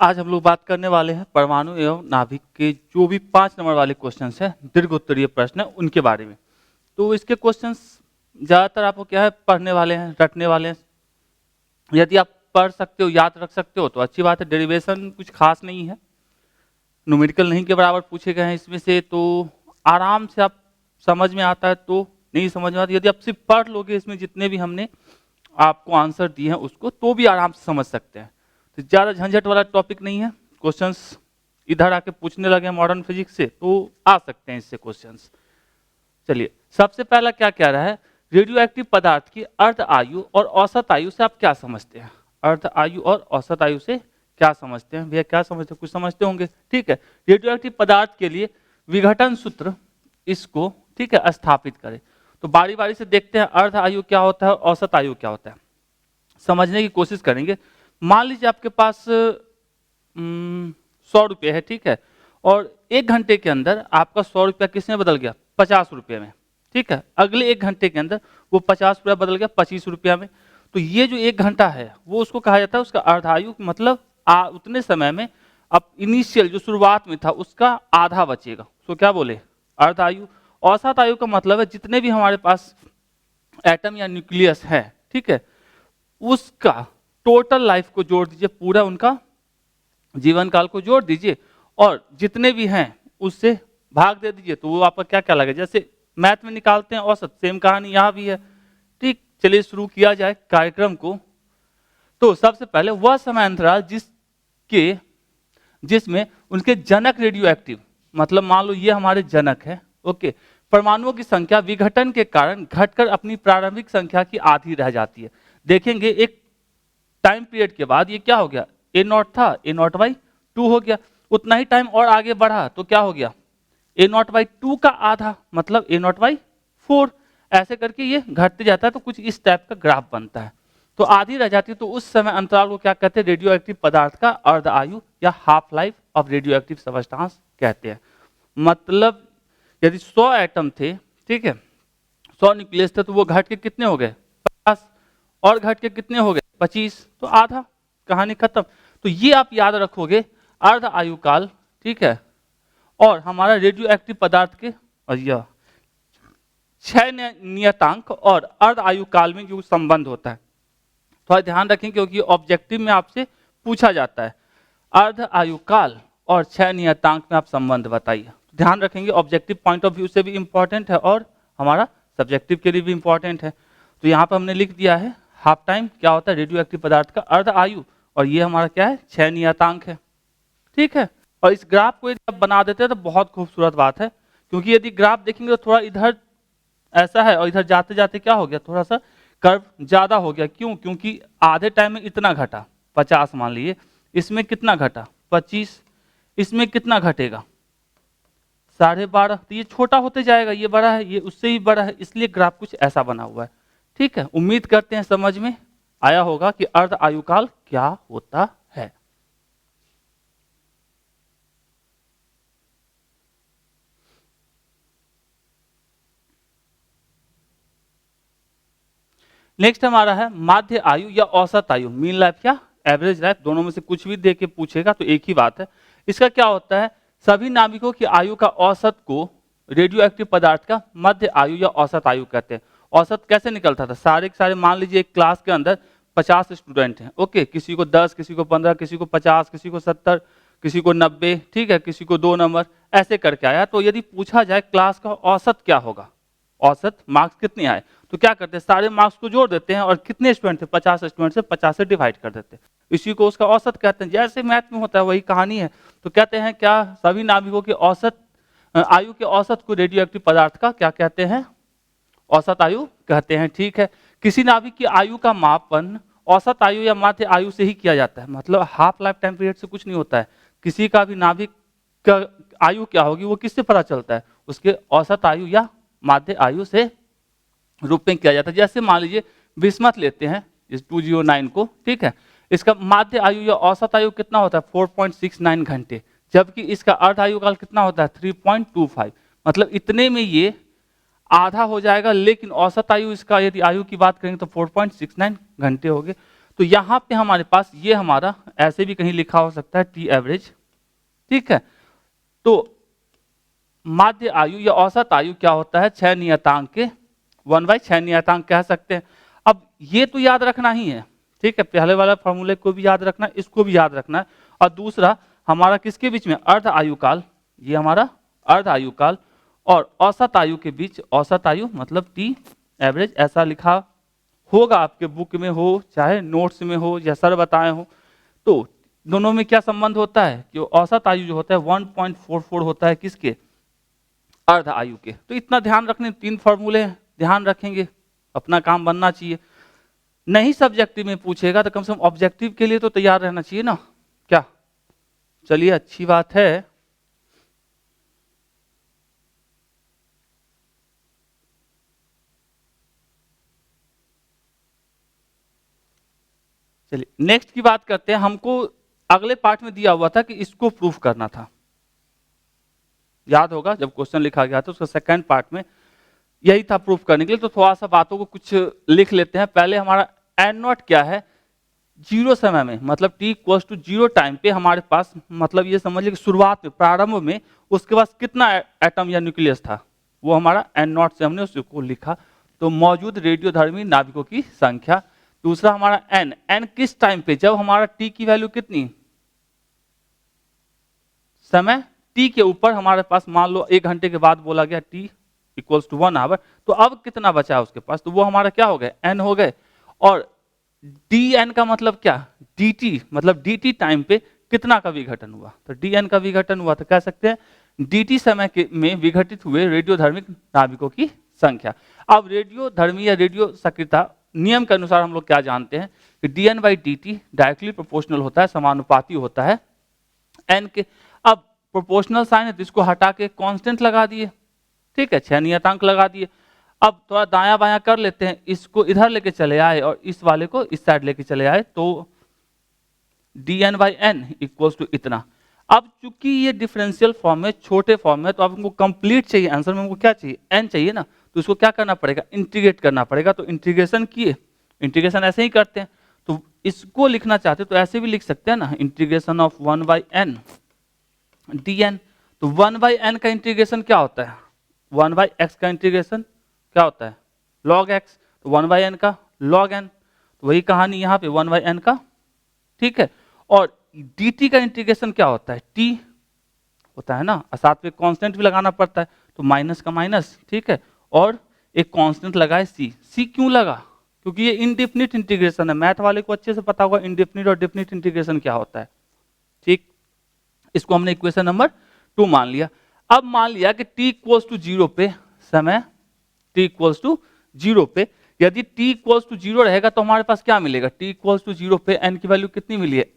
आज हम लोग बात करने वाले हैं परमाणु एवं नाभिक के जो भी 5 नंबर वाले क्वेश्चंस हैं, दीर्घ उत्तरीय प्रश्न है उनके बारे में। तो इसके क्वेश्चंस ज़्यादातर आपको क्या है पढ़ने वाले हैं, रटने वाले हैं। यदि आप पढ़ सकते हो, याद रख सकते हो तो अच्छी बात है। डेरिवेशन कुछ खास नहीं है, न्यूमेरिकल नहीं के बराबर पूछे गए हैं इसमें से, तो आराम से आप समझ में आता है तो नहीं समझ में आता। यदि आप सिर्फ पढ़ लोगे इसमें जितने भी हमने आपको आंसर दिए हैं उसको, तो भी आराम से समझ सकते हैं। तो ज़्यादा झंझट वाला टॉपिक नहीं है। क्वेश्चंस इधर आके पूछने लगे मॉडर्न फिजिक्स से तो आ सकते हैं इससे क्वेश्चंस। चलिए, सबसे पहला क्या कह रहा है, रेडियो एक्टिव पदार्थ की अर्ध आयु और औसत आयु से आप क्या समझते हैं। अर्ध आयु और औसत आयु से क्या समझते हैं भैया, क्या समझते हैं, कुछ समझते होंगे। ठीक है, रेडियो एक्टिव पदार्थ के लिए विघटन सूत्र इसको ठीक है स्थापित करें। तो बारी बारी से देखते हैं अर्ध आयु क्या होता है, औसत आयु क्या होता है, समझने की कोशिश करेंगे। मान लीजिए आपके पास 100 रुपये है, ठीक है, और 1 घंटे के अंदर आपका 100 रुपया किसमें बदल गया, 50 रुपये में। ठीक है, अगले 1 घंटे के अंदर वो 50 रुपया बदल गया 25 रुपया में। तो ये जो 1 घंटा है वो उसको कहा जाता है उसका अर्धायु, मतलब उतने समय में अब इनिशियल जो शुरुआत में था उसका आधा बचेगा, तो क्या बोले अर्धायु। औसत आयु का मतलब है जितने भी हमारे पास एटम या न्यूक्लियस है, ठीक है, उसका टोटल लाइफ को जोड़ दीजिए, पूरा उनका जीवन काल को जोड़ दीजिए और जितने भी हैं उससे भाग दे दीजिए, तो वो आपका क्या क्या लगेगा। जैसे मैथ में निकालते हैं औसत, सेम कहानी यहाँ भी है। ठीक, चलिए शुरू किया जाए कार्यक्रम को। तो सबसे पहले वह समय अंतराल जिसमें उनके जनक रेडियो एक्टिव, मतलब मान लो ये हमारे जनक है, ओके, परमाणुओं की संख्या विघटन के कारण घटकर अपनी प्रारंभिक संख्या की आधी रह जाती है। देखेंगे एक टाइम पीरियड के बाद ये क्या हो गया, A0 था A0/2 हो गया, उतना ही टाइम और आगे बढ़ा तो क्या हो गया A0/2 का आधा, मतलब A0/4। ऐसे करके ये घटते जाता है, तो कुछ इस टाइप का ग्राफ बनता है। तो आधी रह जाती है, तो उस समय अंतराल को क्या कहते हैं, रेडियो एक्टिव पदार्थ का अर्ध आयु या half life of radio active substance कहते हैं। मतलब यदि 100 एटम थे, ठीक है, 100 न्यूक्लियस थे, तो वो घट के कितने हो गए 50, और घट के कितने हो गए 25, तो आधा, कहानी खत्म। तो ये आप याद रखोगे अर्ध आयु काल, ठीक है, और हमारा रेडियो एक्टिव पदार्थ के यह 6 नियतांक और अर्ध आयु काल में जो संबंध होता है, थोड़ा ध्यान रखें क्योंकि ऑब्जेक्टिव में आपसे पूछा जाता है अर्ध आयु काल और 6 नियतांक में आप संबंध बताइए। ध्यान रखेंगे, ऑब्जेक्टिव पॉइंट ऑफ व्यू से भी इंपॉर्टेंट है और हमारा सब्जेक्टिव के लिए भी इंपॉर्टेंट है। तो यहाँ पर हमने लिख दिया है हाफ टाइम क्या होता है, रेडियो एक्टिव पदार्थ का अर्ध आयु, और ये हमारा क्या है 6 नियतांक है। ठीक है, और इस ग्राफ को यदि आप बना देते हैं तो बहुत खूबसूरत बात है, क्योंकि यदि ग्राफ देखेंगे तो थोड़ा इधर ऐसा है और इधर जाते जाते क्या हो गया, थोड़ा सा कर्व ज्यादा हो गया। क्यों, क्योंकि आधे टाइम में इतना घटा 50 मान लीजिए, इसमें कितना घटा 25, इसमें कितना घटेगा 12.5, तो ये छोटा होते जाएगा, ये बड़ा है, ये उससे ही बड़ा है, इसलिए ग्राफ कुछ ऐसा बना हुआ है। ठीक है, उम्मीद करते हैं समझ में आया होगा कि अर्ध आयुकाल क्या होता है। नेक्स्ट हमारा है माध्य आयु या औसत आयु, मीन लाइफ या एवरेज लाइफ, दोनों में से कुछ भी देके पूछेगा तो एक ही बात है। इसका क्या होता है, सभी नाभिकों की आयु का औसत को रेडियो एक्टिव पदार्थ का मध्य आयु या औसत आयु कहते हैं। औसत कैसे निकलता था, सारे के सारे मान लीजिए एक क्लास के अंदर 50 स्टूडेंट हैं, ओके, किसी को 10, किसी को 15, किसी को 50, किसी को 70, किसी को 90, ठीक है, किसी को 2 नंबर, ऐसे करके आया। तो यदि पूछा जाए क्लास का औसत क्या होगा, औसत मार्क्स कितने आए, तो क्या करते हैं सारे मार्क्स को जोड़ देते हैं और कितने स्टूडेंट थे 50 स्टूडेंट से 50 से डिवाइड कर देते हैं, इसी को उसका औसत कहते हैं। जैसे मैथ में होता है वही कहानी है। तो कहते हैं क्या सभी नाभिकों के औसत आयु के औसत को रेडियो एक्टिव पदार्थ का क्या कहते हैं, औसत आयु कहते हैं। ठीक है, किसी नाभिक की आयु का मापन औसत आयु या माध्य आयु से ही किया जाता है, मतलब हाफ लाइफ टाइम पीरियड से कुछ नहीं होता है। किसी का भी नाभिक का आयु क्या होगी वो किससे पता चलता है, उसके औसत आयु या माध्य आयु से रूप में किया जाता है। जैसे मान लीजिए बिस्मथ लेते हैं इस 209 को, ठीक है, इसका माध्य आयु या औसत आयु कितना होता है 4.69 घंटे, जबकि इसका अर्ध आयु काल कितना होता है 3.25, मतलब इतने में ये आधा हो जाएगा। लेकिन औसत आयु इसका यदि आयु की बात करेंगे तो 4.69 घंटे हो गए। तो यहाँ पे हमारे पास ये हमारा ऐसे भी कहीं लिखा हो सकता है टी एवरेज, ठीक है। तो माध्य आयु या औसत आयु क्या होता है, 6 नियतांक के 1/6 नियतांक कह सकते हैं। अब ये तो याद रखना ही है, ठीक है, पहले वाला फॉर्मूले को भी याद रखना है, इसको भी याद रखना है। और दूसरा हमारा किसके बीच में, अर्ध आयु काल, ये हमारा अर्ध आयु काल और औसत आयु के बीच, औसत आयु मतलब टी एवरेज, ऐसा लिखा होगा आपके बुक में हो चाहे नोट्स में हो या सर बताए हो। तो दोनों में क्या संबंध होता है कि औसत आयु जो होता है 1.44 होता है किसके, अर्ध आयु के। तो इतना ध्यान रखने, 3 फॉर्मूले ध्यान रखेंगे, अपना काम बनना चाहिए। नहीं सब्जेक्टिव में पूछेगा तो कम से कम ऑब्जेक्टिव के लिए तो तैयार रहना चाहिए ना, क्या। चलिए अच्छी बात है। चलिए नेक्स्ट की बात करते हैं। हमको अगले पार्ट में दिया हुआ था कि इसको प्रूफ करना था, याद होगा जब क्वेश्चन लिखा गया था उसका सेकंड पार्ट में यही था प्रूफ करने के लिए। तो थोड़ा सा बातों को कुछ लिख लेते हैं। पहले हमारा एन नॉट क्या है, जीरो समय में, मतलब T equals to zero time पे हमारे पास, मतलब ये समझ लीजिए शुरुआत में, प्रारंभ में उसके पास कितना एटम या न्यूक्लियस था, वो हमारा एन नॉट से हमने उसको लिखा। तो मौजूद रेडियोधर्मी नाभिकों की संख्या। दूसरा हमारा एन, एन किस टाइम पे, जब हमारा टी की वैल्यू कितनी, समय टी के ऊपर हमारे पास मान लो 1 घंटे के बाद बोला गया टी इक्वल्स टू 1 आवर, तो अब कितना बचा है उसके पास, तो वो हमारा क्या हो गए, एन हो गए। और डी एन का मतलब क्या, डी टी, मतलब डी टी टाइम पे कितना का विघटन हुआ, तो डी एन का विघटन हुआ, तो कह सकते हैं डी टी समय के में विघटित हुए रेडियोधर्मिक नाभिकों की संख्या। अब रेडियोधर्मी या रेडियो सक्रियता नियम के अनुसार हम लोग क्या जानते हैं कि d N by d T directly proportional होता है, समानुपाती होता है एन के। अब प्रोपोर्शनल साइन है तो इसको हटा के कांस्टेंट लगा दिए, ठीक है, 6 नियतांक लगा दिए। अब थोड़ा दायां बायां कर लेते हैं, इसको इधर लेके चले आए और इस वाले को इस साइड लेके चले आए, तो d N by N equals to इतना। अब चूंकि ये डिफरेंशियल फॉर्म है, छोटे फॉर्म है, तो अब हमको कंप्लीट चाहिए, आंसर में हमको क्या चाहिए, एन चाहिए ना, तो इसको क्या करना पड़ेगा, इंटीग्रेट करना पड़ेगा। तो इंटीग्रेशन किए, इंटीग्रेशन ऐसे ही करते हैं, तो इसको लिखना चाहते तो ऐसे भी लिख सकते हैं ना, integration of 1 by N d N. तो 1 बाई एन का इंटीग्रेशन क्या होता है, 1 बाई एक्स का इंटीग्रेशन क्या होता है, लॉग एक्स, तो 1 बाई एन का लॉग एन, तो वही कहानी यहाँ पे 1 बाई एन का, ठीक है। और डी टी का इंटीग्रेशन क्या होता है, टी होता है ना, और साथ में कांस्टेंट भी लगाना पड़ता है, तो माइनस का माइनस, ठीक है, और एक कांस्टेंट लगाए सी। सी क्यों लगा, क्योंकि ये इनडेफिनिट इंटीग्रेशन है, मैथ वाले को अच्छे से पता होगा इनडेफिनिट और डेफिनिट इंटीग्रेशन क्या होता है, ठीक। इसको हमने इक्वेशन नंबर 2 मान लिया। अब मान लिया कि t इक्वल्स टू 0 पे, समय t इक्वल्स टू 0 पे, यदि t इक्वल्स टू 0 रहेगा तो हमारे पास क्या मिलेगा, t इक्वल्स टू 0 पे n की वैल्यू कितनी मिली है,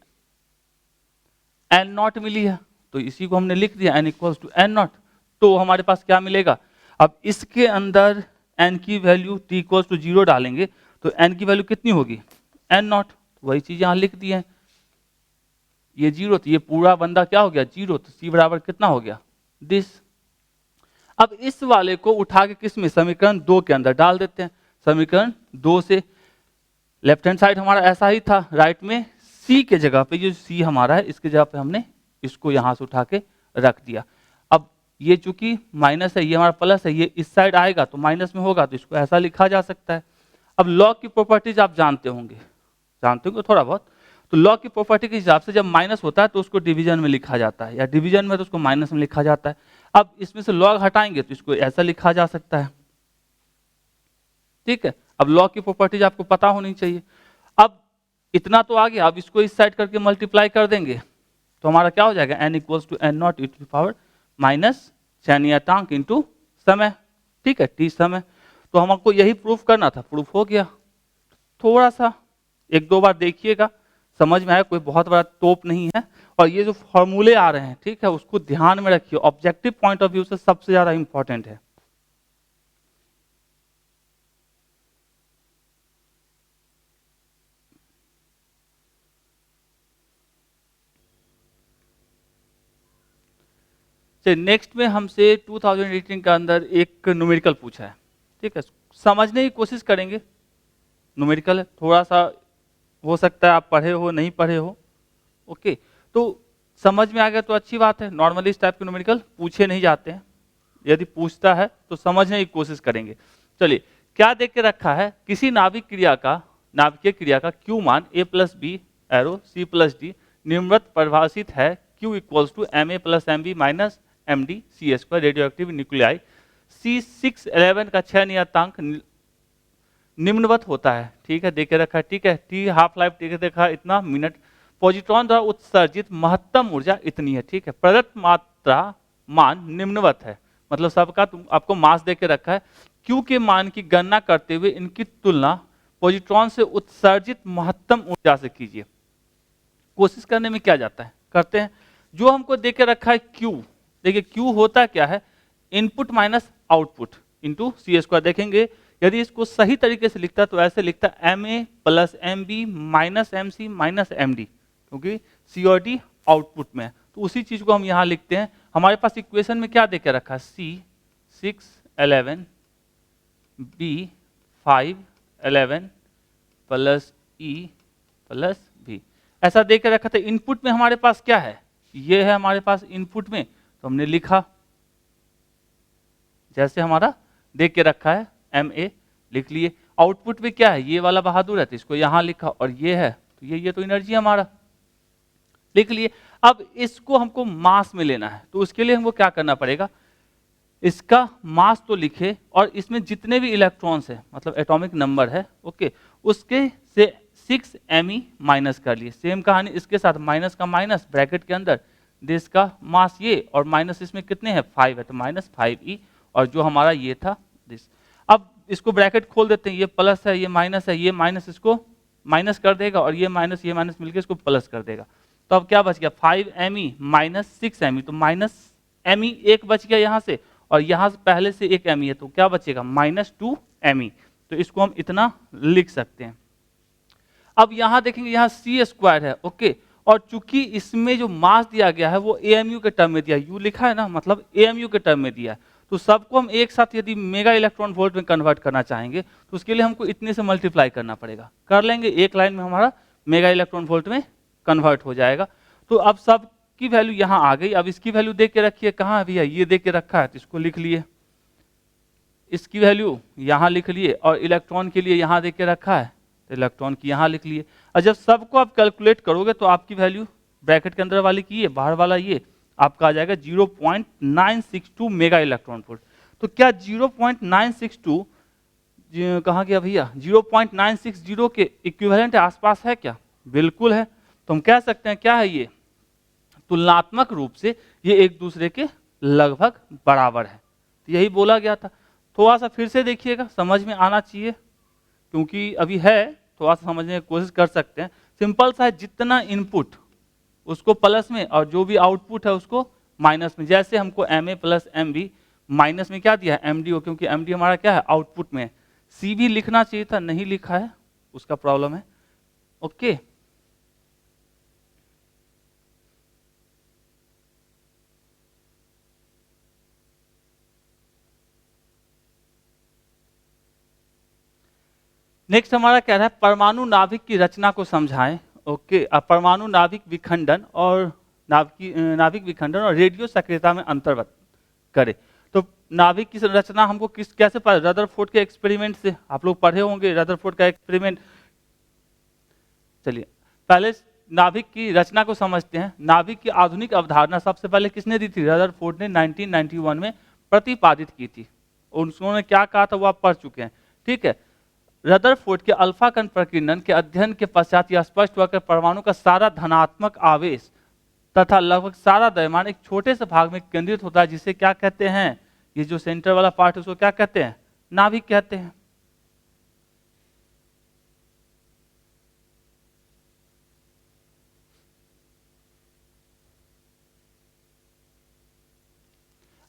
n नॉट मिली है, तो इसी को हमने लिख दिया n equals to n naught. तो हमारे पास क्या मिलेगा, अब इसके अंदर n की वैल्यू t इक्वल्स टू 0 डालेंगे तो n की वैल्यू कितनी होगी, n नॉट, वही चीज यहां लिख दी है, ये 0, तो ये पूरा बंदा क्या हो गया 0, तो c बराबर कितना हो गया दिस। अब इस वाले को उठा के किस में, समीकरण 2 के अंदर डाल देते हैं। समीकरण 2 से लेफ्ट हैंड साइड हमारा ऐसा ही था, राइट में c के जगह पे, जो c हमारा है इसके जगह पे हमने इसको यहां से उठा के रख दिया। अब ये चूंकि माइनस है, ये हमारा प्लस है, ये इस साइड आएगा तो माइनस में होगा, तो इसको ऐसा लिखा जा सकता है। अब लॉग की प्रॉपर्टीज आप जानते होंगे थोड़ा बहुत, तो लॉग की प्रॉपर्टी के हिसाब से जब माइनस होता है तो उसको डिवीजन में लिखा जाता है, या डिवीजन में तो उसको माइनस में लिखा जाता है। अब इसमें से लॉग हटाएंगे तो इसको ऐसा लिखा जा सकता है, ठीक है। अब लॉग की प्रॉपर्टीज आपको पता होनी चाहिए। अब इतना तो आ गया, अब इसको इस साइड करके मल्टीप्लाई कर देंगे तो हमारा क्या हो जाएगा, n equals to n naught e to power minus 6 नियतांक इंटू समय, ठीक है, t समय। तो हमको यही प्रूफ करना था, प्रूफ हो गया। थोड़ा सा 1-2 बार देखिएगा, समझ में आया, कोई बहुत बड़ा तोप नहीं है। और ये जो फॉर्मूले आ रहे हैं, ठीक है, उसको ध्यान में रखिए, ऑब्जेक्टिव पॉइंट ऑफ व्यू से सबसे ज्यादा इंपॉर्टेंट है। चलिए नेक्स्ट में हमसे 2018 के अंदर एक न्यूमेरिकल पूछा है, ठीक है, समझने की कोशिश करेंगे। न्यूमेरिकल है, थोड़ा सा हो सकता है आप पढ़े हो नहीं पढ़े हो। ओके, तो समझ में आ गया तो अच्छी बात है। नॉर्मली इस टाइप के न्यूमेरिकल पूछे नहीं जाते हैं, यदि पूछता है तो समझने की कोशिश करेंगे। चलिए, क्या देख के रखा है, किसी नाभिकीय क्रिया का Q मान a plus B arrow C plus D निम्नवत परिभाषित है। Q equals to M A plus M B minus M D C square radioactive nuclei C611 का 6 नियतांक निम्नवत होता है। ठीक है, देखे रखा है। ठीक है, टी हाफ लाइफ देखे देखा इतना मिनट, पॉजिट्रॉन द्वारा उत्सर्जित महत्तम ऊर्जा इतनी है। ठीक है, प्रदत्त मात्रा मान निम्नवत है, मतलब सबका आपको मास देके रखा है। Q के मान की गणना करते हुए इनकी तुलना पॉजिट्रॉन से उत्सर्जित महत्तम ऊर्जा से कीजिए। कोशिश करने में क्या जाता है, करते हैं। जो हमको देके रखा है Q, देखिए Q होता क्या है, इनपुट माइनस आउटपुट इंटू सी स्क्वायर। देखेंगे यदि इसको सही तरीके से लिखता तो ऐसे लिखता M A plus M B minus M C minus M D, क्योंकि सी और डी आउटपुट में है। तो उसी चीज को हम यहां लिखते हैं। हमारे पास इक्वेशन में क्या देके रखा है, C611 B511 plus E plus V, ऐसा देके रखा था। इनपुट में हमारे पास क्या है, ये है हमारे पास इनपुट में, तो हमने लिखा जैसे हमारा देख के रखा है MA लिख लिए। आउटपुट में क्या है, ये वाला बहादुर है तो इसको यहां लिखा, और ये है तो ये तो एनर्जी हमारा लिख लिए। अब इसको हमको मास में लेना है, तो उसके लिए हमको क्या करना पड़ेगा, इसका मास तो लिखे और इसमें जितने भी इलेक्ट्रॉन्स है मतलब एटॉमिक नंबर है, ओके, उसके से 6 Me माइनस कर लिए। सेम कहानी इसके साथ, माइनस का माइनस ब्रैकेट के अंदर दिस का मास ये, और माइनस इसमें कितने हैं 5 है, तो माइनस 5E, और जो हमारा ये था दिस। अब इसको ब्रैकेट खोल देते हैं, ये प्लस है ये माइनस है, ये माइनस इसको माइनस कर देगा और ये माइनस मिलकर इसको प्लस कर देगा। तो अब क्या बच गया 5 Me माइनस 6 Me, तो माइनस Me एक बच गया यहाँ से, और यहाँ से पहले से एक Me है, तो क्या बचेगा -2 Me। तो इसको हम इतना लिख सकते हैं। अब यहाँ देखेंगे यहाँ C स्क्वायर है, ओके, और चूंकि इसमें जो मास दिया गया है वो AMU के टर्म में दिया है, U लिखा है ना, मतलब AMU के टर्म में दिया है। तो सबको हम एक साथ यदि मेगा इलेक्ट्रॉन वोल्ट में कन्वर्ट करना चाहेंगे तो उसके लिए हमको इतने से मल्टीप्लाई करना पड़ेगा। कर लेंगे, एक लाइन में हमारा मेगा इलेक्ट्रॉन वोल्ट में कन्वर्ट हो जाएगा। तो अब सब की वैल्यू यहाँ आ गई। अब इसकी वैल्यू देख के रखिए, कहाँ भैया, ये देख के रखा है तो इसको लिख लिए, इसकी वैल्यू यहाँ लिख लिए, और इलेक्ट्रॉन के लिए यहाँ देख के रखा है तो इलेक्ट्रॉन की यहाँ लिख लिए। और जब सबको आप कैलकुलेट करोगे तो आपकी वैल्यू ब्रैकेट के अंदर वाली की है, बाहर वाला ये आपका आ जाएगा 0.962 मेगा इलेक्ट्रॉन वोल्ट। तो क्या 0.962 कहाँ गया भैया, 0.960 के इक्विवेलेंट आसपास है क्या, बिल्कुल है। तो हम कह सकते हैं क्या है, ये तुलनात्मक रूप से ये एक दूसरे के लगभग बराबर है। तो यही बोला गया था। थोड़ा सा फिर से देखिएगा, समझ में आना चाहिए, क्योंकि अभी है, थोड़ा सा समझने की कोशिश कर सकते हैं। सिंपल सा है, जितना इनपुट उसको प्लस में और जो भी आउटपुट है उसको माइनस में। जैसे हमको MA प्लस MB माइनस में क्या दिया है MDO, क्योंकि MD हमारा क्या है आउटपुट में है। C भी लिखना चाहिए था, नहीं लिखा है, उसका प्रॉब्लम है। ओके, नेक्स्ट हमारा कह रहा है परमाणु नाभिक की रचना को समझाएं। ओके, परमाणु नाभिक विखंडन और नाभिक विखंडन और रेडियो सक्रियता में अंतर करें। तो नाभिक की रचना हमको कैसे पता, रदरफोर्ड के एक्सपेरिमेंट से, आप लोग पढ़े होंगे रदरफोर्ड का एक्सपेरिमेंट। चलिए पहले नाभिक की रचना को समझते हैं। नाभिक की आधुनिक अवधारणा सबसे पहले किसने दी थी, रदरफोर्ड ने 1991 में प्रतिपादित की थी। उन्होंने क्या कहा था वो आप पढ़ चुके हैं, ठीक है। रदरफोर्ड के अल्फा कण प्रकीर्णन के अध्ययन के पश्चात यह स्पष्ट हुआ कि परमाणु का सारा धनात्मक आवेश तथा लगभग सारा द्रव्यमान एक छोटे से भाग में केंद्रित होता है, जिसे क्या कहते हैं, ये जो सेंटर वाला पार्ट है उसको क्या कहते हैं, नाभिक कहते हैं।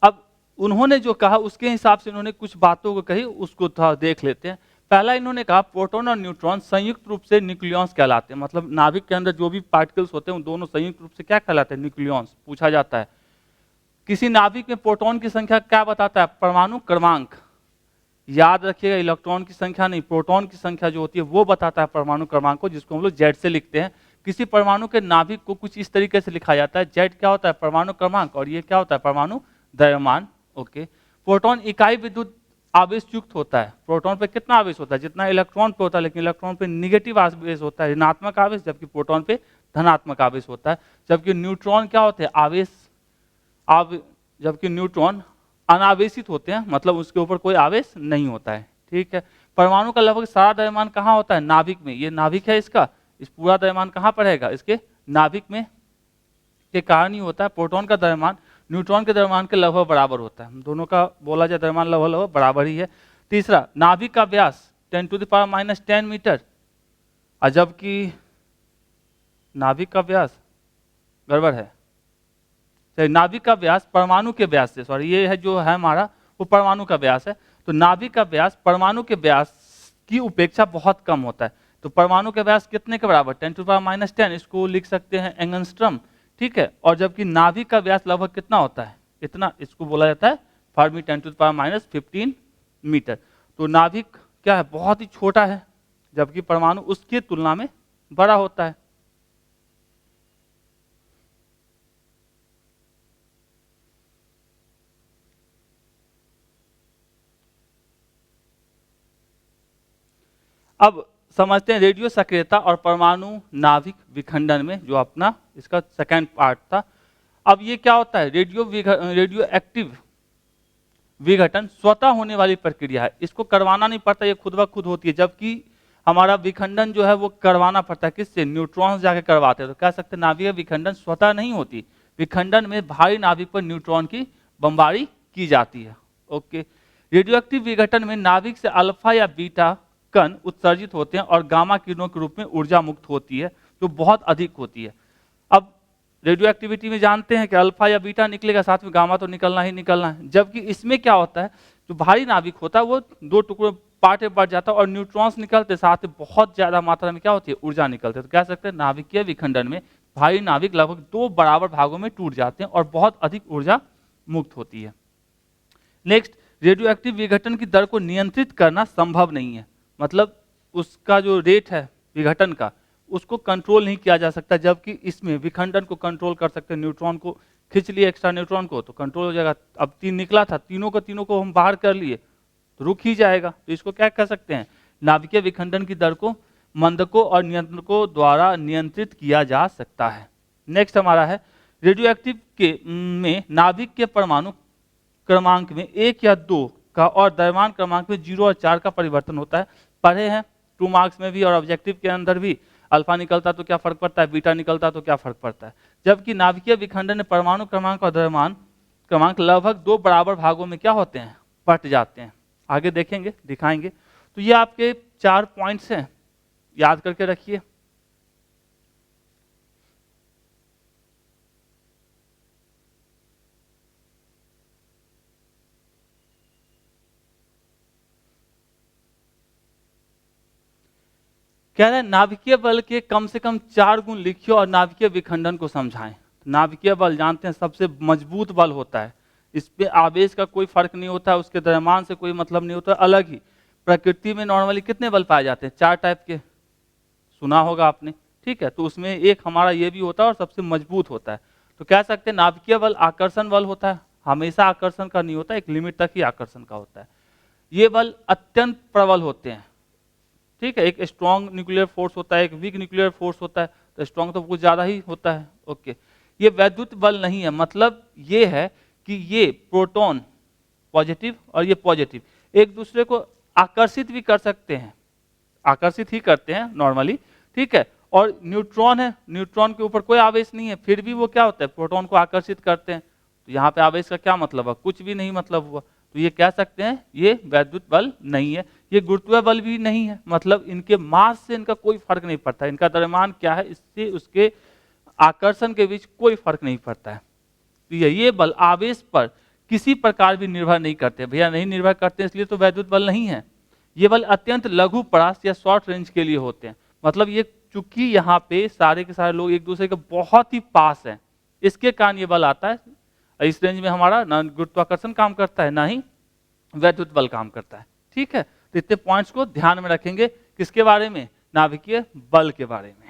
अब उन्होंने जो कहा उसके हिसाब से उन्होंने कुछ बातों को कही, उसको थोड़ा देख लेते हैं। पहला इन्होंने कहा प्रोटॉन और न्यूट्रॉन संयुक्त रूप से न्यूक्लियॉन्स कहलाते हैं। मतलब नाभिक के अंदर जो भी पार्टिकल्स होते हैं उन दोनों संयुक्त रूप से क्या कहलाते हैं, न्यूक्लियॉन्स। पूछा जाता है किसी नाभिक में प्रोटॉन की संख्या क्या बताता है, परमाणु क्रमांक, याद रखिएगा, इलेक्ट्रॉन की संख्या नहीं, प्रोटॉन की संख्या जो होती है वो बताता है परमाणु क्रमांक को, जिसको हम लोग जेड से लिखते हैं। किसी परमाणु के नाभिक को कुछ इस तरीके से लिखा जाता है, जेड क्या होता है परमाणु क्रमांक, और ये क्या होता है परमाणु द्रव्यमान। ओके, प्रोटॉन इकाई विद्युत आवेश युक्त होता है। प्रोटॉन पे कितना आवेश होता है, जितना इलेक्ट्रॉन पे होता है, लेकिन इलेक्ट्रॉन पे निगेटिव आवेश होता है, ऋणात्मक आवेश, जबकि प्रोटॉन पे धनात्मक आवेश होता है। जबकि न्यूट्रॉन क्या होते हैं आवेश जबकि न्यूट्रॉन अनावेशित होते हैं, मतलब उसके ऊपर कोई आवेश नहीं होता है। ठीक है, परमाणु का लगभग सारा द्रव्यमान कहाँ होता है, नाभिक में। ये नाभिक है इसका, इस पूरा द्रव्यमान कहाँ पर रहेगा, इसके नाभिक में के कारण ही होता है। प्रोटॉन का द्रव्यमान न्यूट्रॉन के द्रव्यमान के लगभग बराबर होता है, दोनों का बोला जाए द्रव्यमान लगभग बराबर ही है। तीसरा, नाभिक का व्यास 10⁻⁻10 मीटर, और जबकि नाभिक का व्यास गड़बड़ है, नाभिक का व्यास परमाणु के व्यास से, सॉरी ये है जो है हमारा वो परमाणु का व्यास है, तो नाभिक का व्यास परमाणु के व्यास की उपेक्षा बहुत कम होता है। तो परमाणु के व्यास कितने के बराबर 10⁻⁻10, इसको लिख सकते हैं एंगस्ट्रॉम। ठीक है, और जबकि नाभिक का व्यास लगभग कितना होता है, इतना, इसको बोला जाता है फर्मी 10⁻⁻15 मीटर। तो नाभिक क्या है बहुत ही छोटा है, जबकि परमाणु उसकी तुलना में बड़ा होता है। अब समझते हैं रेडियो सक्रियता और परमाणु नाभिक विखंडन में, जो अपना इसका सेकंड पार्ट था। अब ये क्या होता है, रेडियो एक्टिव विघटन स्वतः होने वाली प्रक्रिया है, इसको करवाना नहीं पड़ता, ये खुद ब खुद होती है। जबकि हमारा विखंडन जो है वो करवाना पड़ता है, किससे, न्यूट्रॉन जाके करवाते हैं। तो कह सकते हैं नाभिक विखंडन स्वतः नहीं होती, विखंडन में भारी नाभिक पर न्यूट्रॉन की बमबारी की जाती है। ओके, रेडियो एक्टिव विघटन में नाभिक से अल्फा या बीटा कण उत्सर्जित होते हैं और गामा किरणों के रूप में ऊर्जा मुक्त होती है, जो बहुत अधिक होती है। अब रेडियो एक्टिविटी में जानते हैं कि अल्फा या बीटा निकलेगा, साथ में गामा तो निकलना ही निकलना है। जबकि इसमें क्या होता है, जो भारी नाभिक होता है वो दो टुकड़ों पार्ट में बढ़ जाता है और न्यूट्रॉन्स निकलते, साथ में बहुत ज्यादा मात्रा में क्या होती है ऊर्जा निकलती है। तो कह सकते हैं नाभिकीय विखंडन में भारी नाभिक लगभग 2 बराबर भागों में टूट जाते हैं और बहुत अधिक ऊर्जा मुक्त होती है। नेक्स्ट, रेडियो एक्टिव विघटन की दर को नियंत्रित करना संभव नहीं है, मतलब उसका जो रेट है विघटन का उसको कंट्रोल नहीं किया जा सकता। जबकि इसमें विखंडन को कंट्रोल कर सकते हैं, न्यूट्रॉन को खींच लिए एक्स्ट्रा न्यूट्रॉन को तो कंट्रोल हो जाएगा। अब 3 निकला था, तीनों को हम बाहर कर लिए तो रुक ही जाएगा। तो इसको क्या कह सकते हैं, नाभिकीय विखंडन की दर को मंदकों और नियंत्रकों द्वारा नियंत्रित किया जा सकता है। नेक्स्ट हमारा है रेडियो एक्टिव के में नाभिक के परमाणु क्रमांक में 1 या 2 का और द्रव्यमान क्रमांक में 0 और 4 का परिवर्तन होता है। पढ़े हैं 2 मार्क्स में भी और ऑब्जेक्टिव के अंदर भी, अल्फा निकलता तो क्या फर्क पड़ता है, बीटा निकलता तो क्या फर्क पड़ता है। जबकि नाभिकीय विखंडन में परमाणु क्रमांक और द्रव्यमान क्रमांक लगभग 2 बराबर भागों में क्या होते हैं, बट जाते हैं। आगे देखेंगे, दिखाएंगे। तो ये आपके 4 पॉइंट्स हैं, याद करके रखिए। कह रहे हैं नाभिकीय बल के कम से कम 4 गुण लिखिए और नाभिकीय विखंडन को समझाएं। नाभिकीय बल जानते हैं सबसे मजबूत बल होता है, इस पे आवेश का कोई फर्क नहीं होता है, उसके द्रव्यमान से कोई मतलब नहीं होता, अलग ही। प्रकृति में नॉर्मली कितने बल पाए जाते हैं, 4 टाइप के, सुना होगा आपने। ठीक है, तो उसमें एक हमारा ये भी होता है और सबसे मजबूत होता है। तो कह सकते हैं नाभिकीय बल आकर्षण बल होता है, हमेशा आकर्षण का नहीं होता, एक लिमिट तक ही आकर्षण का होता है। ये बल अत्यंत प्रबल होते हैं। ठीक है, एक स्ट्रॉन्ग न्यूक्लियर फोर्स होता है, एक वीक न्यूक्लियर फोर्स होता है, तो स्ट्रॉन्ग तो कुछ ज्यादा ही होता है। ओके, ये वैद्युत बल नहीं है, मतलब ये है कि ये प्रोटॉन पॉजिटिव और ये पॉजिटिव एक दूसरे को आकर्षित भी कर सकते हैं, आकर्षित ही करते हैं नॉर्मली। ठीक है, और न्यूट्रॉन है, न्यूट्रॉन के ऊपर कोई आवेश नहीं है, फिर भी वो क्या होता है, प्रोटॉन को आकर्षित करते हैं। तो यहाँ पे आवेश का क्या मतलब है, कुछ भी नहीं मतलब हुआ। तो ये कह सकते हैं ये वैद्युत बल नहीं है। ये गुरुत्वीय बल भी नहीं है, मतलब इनके मास से इनका कोई फर्क नहीं पड़ता, इनका द्रव्यमान क्या है इससे उसके आकर्षण के बीच कोई फर्क नहीं पड़ता है। तो ये बल आवेश पर किसी प्रकार भी निर्भर नहीं करते, भैया नहीं निर्भर करते इसलिए तो वैद्युत बल नहीं है। ये बल अत्यंत लघु परास या शॉर्ट रेंज के लिए होते हैं, मतलब ये चूंकि यहाँ पे सारे के सारे लोग एक दूसरे के बहुत ही पास हैं, इसके कारण ये बल आता है। इस रेंज में हमारा ना गुरुत्वाकर्षण काम करता है ना ही वैद्युत बल काम करता है। ठीक है, तो इतने पॉइंट्स को ध्यान में रखेंगे। किसके बारे में? नाभिकीय बल के बारे में।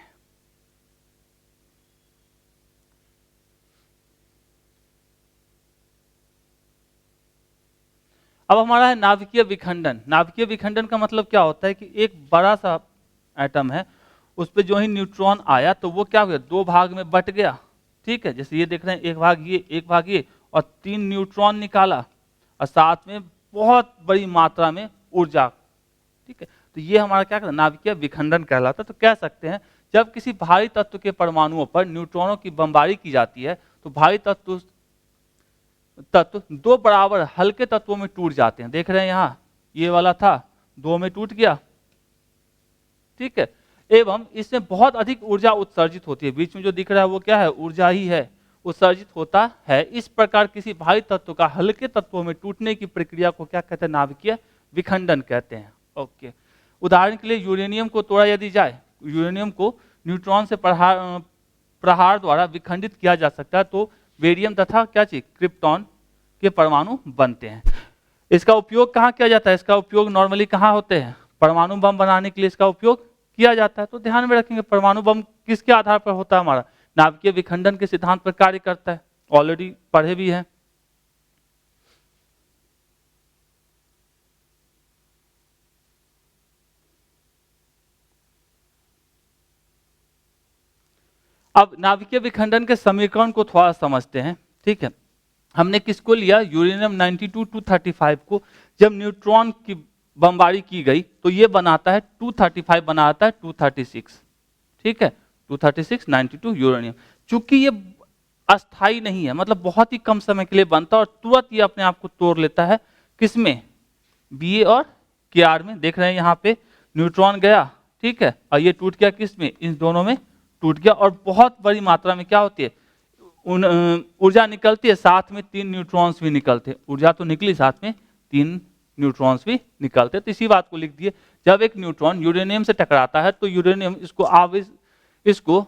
अब हमारा है नाभिकीय विखंडन। नाभिकीय विखंडन का मतलब क्या होता है कि एक बड़ा सा एटम है, उस पर जो ही न्यूट्रॉन आया तो वो क्या हो गया, दो भाग में बट गया। ठीक है, जैसे ये देख रहे हैं, एक भाग ये, एक भाग ये, और 3 न्यूट्रॉन निकाला और साथ में बहुत बड़ी मात्रा में ऊर्जा। ठीक है, तो ये हमारा क्या कहता है, नाभिकीय विखंडन कहलाता है। तो कह सकते हैं जब किसी भारी तत्व के परमाणुओं पर न्यूट्रॉनों की बमबारी की जाती है तो भारी तत्व दो बराबर हल्के तत्वों में टूट जाते हैं। देख रहे हैं यहाँ, ये वाला था, 2 में टूट गया। ठीक है, एवं इसमें बहुत अधिक ऊर्जा उत्सर्जित होती है। बीच में जो दिख रहा है वो क्या है, ऊर्जा ही है, उत्सर्जित होता है। इस प्रकार किसी भारी तत्व का हल्के तत्वों में टूटने की प्रक्रिया को क्या कहते हैं, नाभिकीय विखंडन कहते हैं। ओके, उदाहरण के लिए यूरेनियम को तोड़ा यदि जाए, यूरेनियम को न्यूट्रॉन से प्रहार द्वारा विखंडित किया जा सकता है तो बेरियम तथा क्या चीज, क्रिप्टॉन के परमाणु बनते हैं। इसका उपयोग कहाँ किया जाता है? इसका उपयोग नॉर्मली कहाँ होते हैं, परमाणु बम बनाने के लिए इसका उपयोग किया जाता है। तो ध्यान में रखेंगे परमाणु बम किसके आधार पर होता है, हमारा नाभिकीय विखंडन के सिद्धांत पर कार्य करता है। ऑलरेडी पढ़े भी हैं। अब नाभिकीय विखंडन के समीकरण को थोड़ा समझते हैं। ठीक है, हमने किसको लिया, यूरेनियम 92 235 को। जब न्यूट्रॉन की बमबारी की गई तो ये बनाता है 235, बनाता है 236। ठीक है, 236 92 यूरेनियम। चूंकि ये अस्थाई नहीं है, मतलब बहुत ही कम समय के लिए बनता है और तुरंत ये अपने आप को तोड़ लेता है। किसमें, बी और के में। देख रहे हैं यहाँ पे न्यूट्रॉन गया, ठीक है, और ये टूट गया किसमें, इन दोनों में टूट गया। और बहुत बड़ी मात्रा में क्या होती है, ऊर्जा निकलती है, साथ में 3 न्यूट्रॉन्स भी निकलते हैं। ऊर्जा तो निकली, साथ में 3 न्यूट्रॉन्स भी निकलते हैं। तो इसी बात को लिख दिए, जब एक न्यूट्रॉन यूरेनियम से टकराता है तो यूरेनियम इसको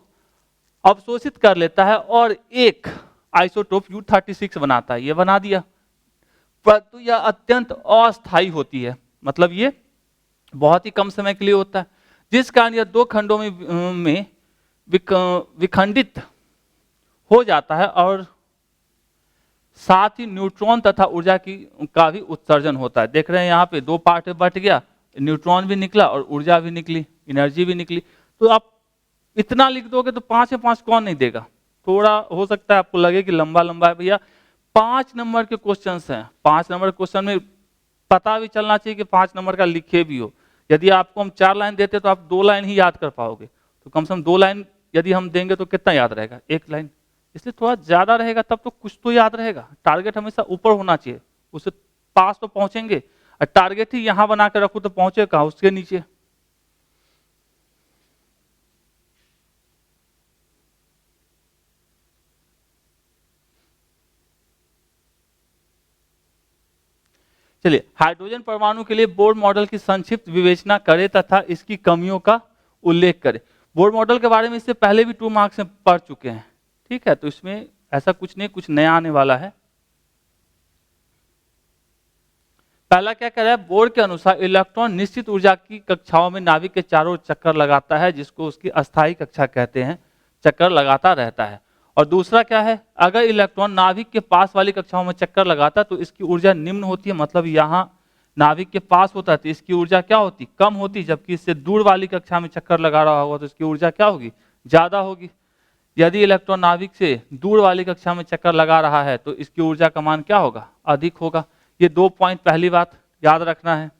अवशोषित कर लेता है और एक आइसोटोप U36 बनाता है। ये बना दिया, परंतु यह अत्यंत अस्थायी होती है, मतलब ये बहुत ही कम समय के लिए होता है, जिस कारण यह 2 खंडों में विखंडित हो जाता है और साथ ही न्यूट्रॉन तथा ऊर्जा का भी उत्सर्जन होता है। देख रहे हैं यहाँ पे 2 पार्ट में बट गया, न्यूट्रॉन भी निकला और ऊर्जा भी निकली, एनर्जी भी निकली। तो आप इतना लिख दोगे तो 5 में 5 कौन नहीं देगा। थोड़ा हो सकता है आपको लगे कि लंबा लंबा है, भैया 5 नंबर के क्वेश्चन हैं। 5 नंबर क्वेश्चन में पता भी चलना चाहिए कि 5 नंबर का लिखे भी हो। यदि आपको हम 4 लाइन देते तो आप 2 लाइन ही याद कर पाओगे, तो कम से कम 2 लाइन यदि हम देंगे तो कितना याद रहेगा, 1 लाइन। इसलिए थोड़ा ज्यादा रहेगा तब तो कुछ तो याद रहेगा। टारगेट हमेशा ऊपर होना चाहिए, उससे पास तो पहुंचेंगे। और टारगेट ही यहां बना के रखो तो पहुंचे कहां, उसके नीचे। चलिए, हाइड्रोजन परमाणु के लिए बोर मॉडल की संक्षिप्त विवेचना करें तथा इसकी कमियों का उल्लेख करें। बोर मॉडल के बारे में इससे पहले भी 2 मार्क्स में पढ़ चुके हैं। ठीक है, तो इसमें ऐसा कुछ नहीं, कुछ नया आने वाला है। पहला क्या कह रहा है, बोर के अनुसार इलेक्ट्रॉन निश्चित ऊर्जा की कक्षाओं में नाभिक के चारों ओर चक्कर लगाता है, जिसको उसकी अस्थायी कक्षा कहते हैं, चक्कर लगाता रहता है। और दूसरा क्या है, अगर इलेक्ट्रॉन नाभिक के पास वाली कक्षाओं में चक्कर लगाता है तो इसकी ऊर्जा निम्न होती है, मतलब यहाँ नाभिक के पास होता है तो इसकी ऊर्जा क्या होती, कम होती। जबकि इससे दूर वाली कक्षा में चक्कर लगा रहा होगा तो इसकी ऊर्जा क्या होगी, ज्यादा होगी। यदि इलेक्ट्रॉन नाभिक से दूर वाली कक्षा में चक्कर लगा रहा है तो इसकी ऊर्जा का मान क्या होगा, अधिक होगा। ये 2 पॉइंट पहली बात याद रखना है।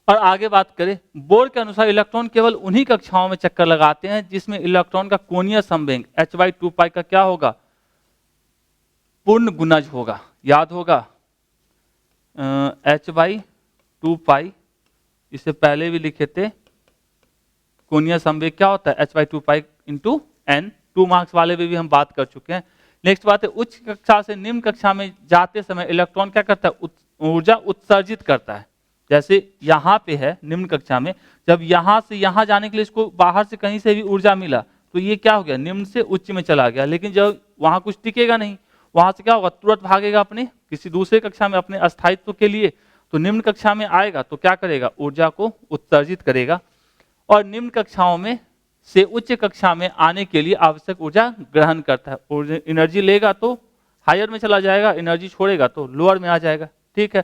और आगे बात करें, बोर के अनुसार इलेक्ट्रॉन केवल उन्हीं कक्षाओं में चक्कर लगाते हैं जिसमें इलेक्ट्रॉन का कोणीय संवेग h/2π का क्या होगा, पूर्ण गुणज होगा। याद होगा h/2π, इससे पहले भी लिखे थे, कोणीय संवेग क्या होता है h/2π × n। 2 मार्क्स वाले भी हम बात कर चुके हैं। नेक्स्ट बात है, उच्च कक्षा से निम्न कक्षा में जाते समय इलेक्ट्रॉन क्या करता है, ऊर्जा उत्सर्जित करता है। जैसे यहाँ पे है निम्न कक्षा में, जब यहाँ से यहाँ जाने के लिए इसको बाहर से कहीं से भी ऊर्जा मिला तो ये क्या हो गया, निम्न से उच्च में चला गया। लेकिन जब वहां कुछ टिकेगा नहीं, वहां से क्या होगा, तुरंत भागेगा अपने किसी दूसरे कक्षा में अपने अस्थायित्व के लिए, तो निम्न कक्षा में आएगा तो क्या करेगा, ऊर्जा को उत्सर्जित करेगा और निम्न कक्षाओं में से उच्च कक्षा में आने के लिए आवश्यक ऊर्जा ग्रहण करता है। एनर्जी लेगा तो हायर में चला जाएगा, एनर्जी छोड़ेगा तो लोअर में आ जाएगा। ठीक है,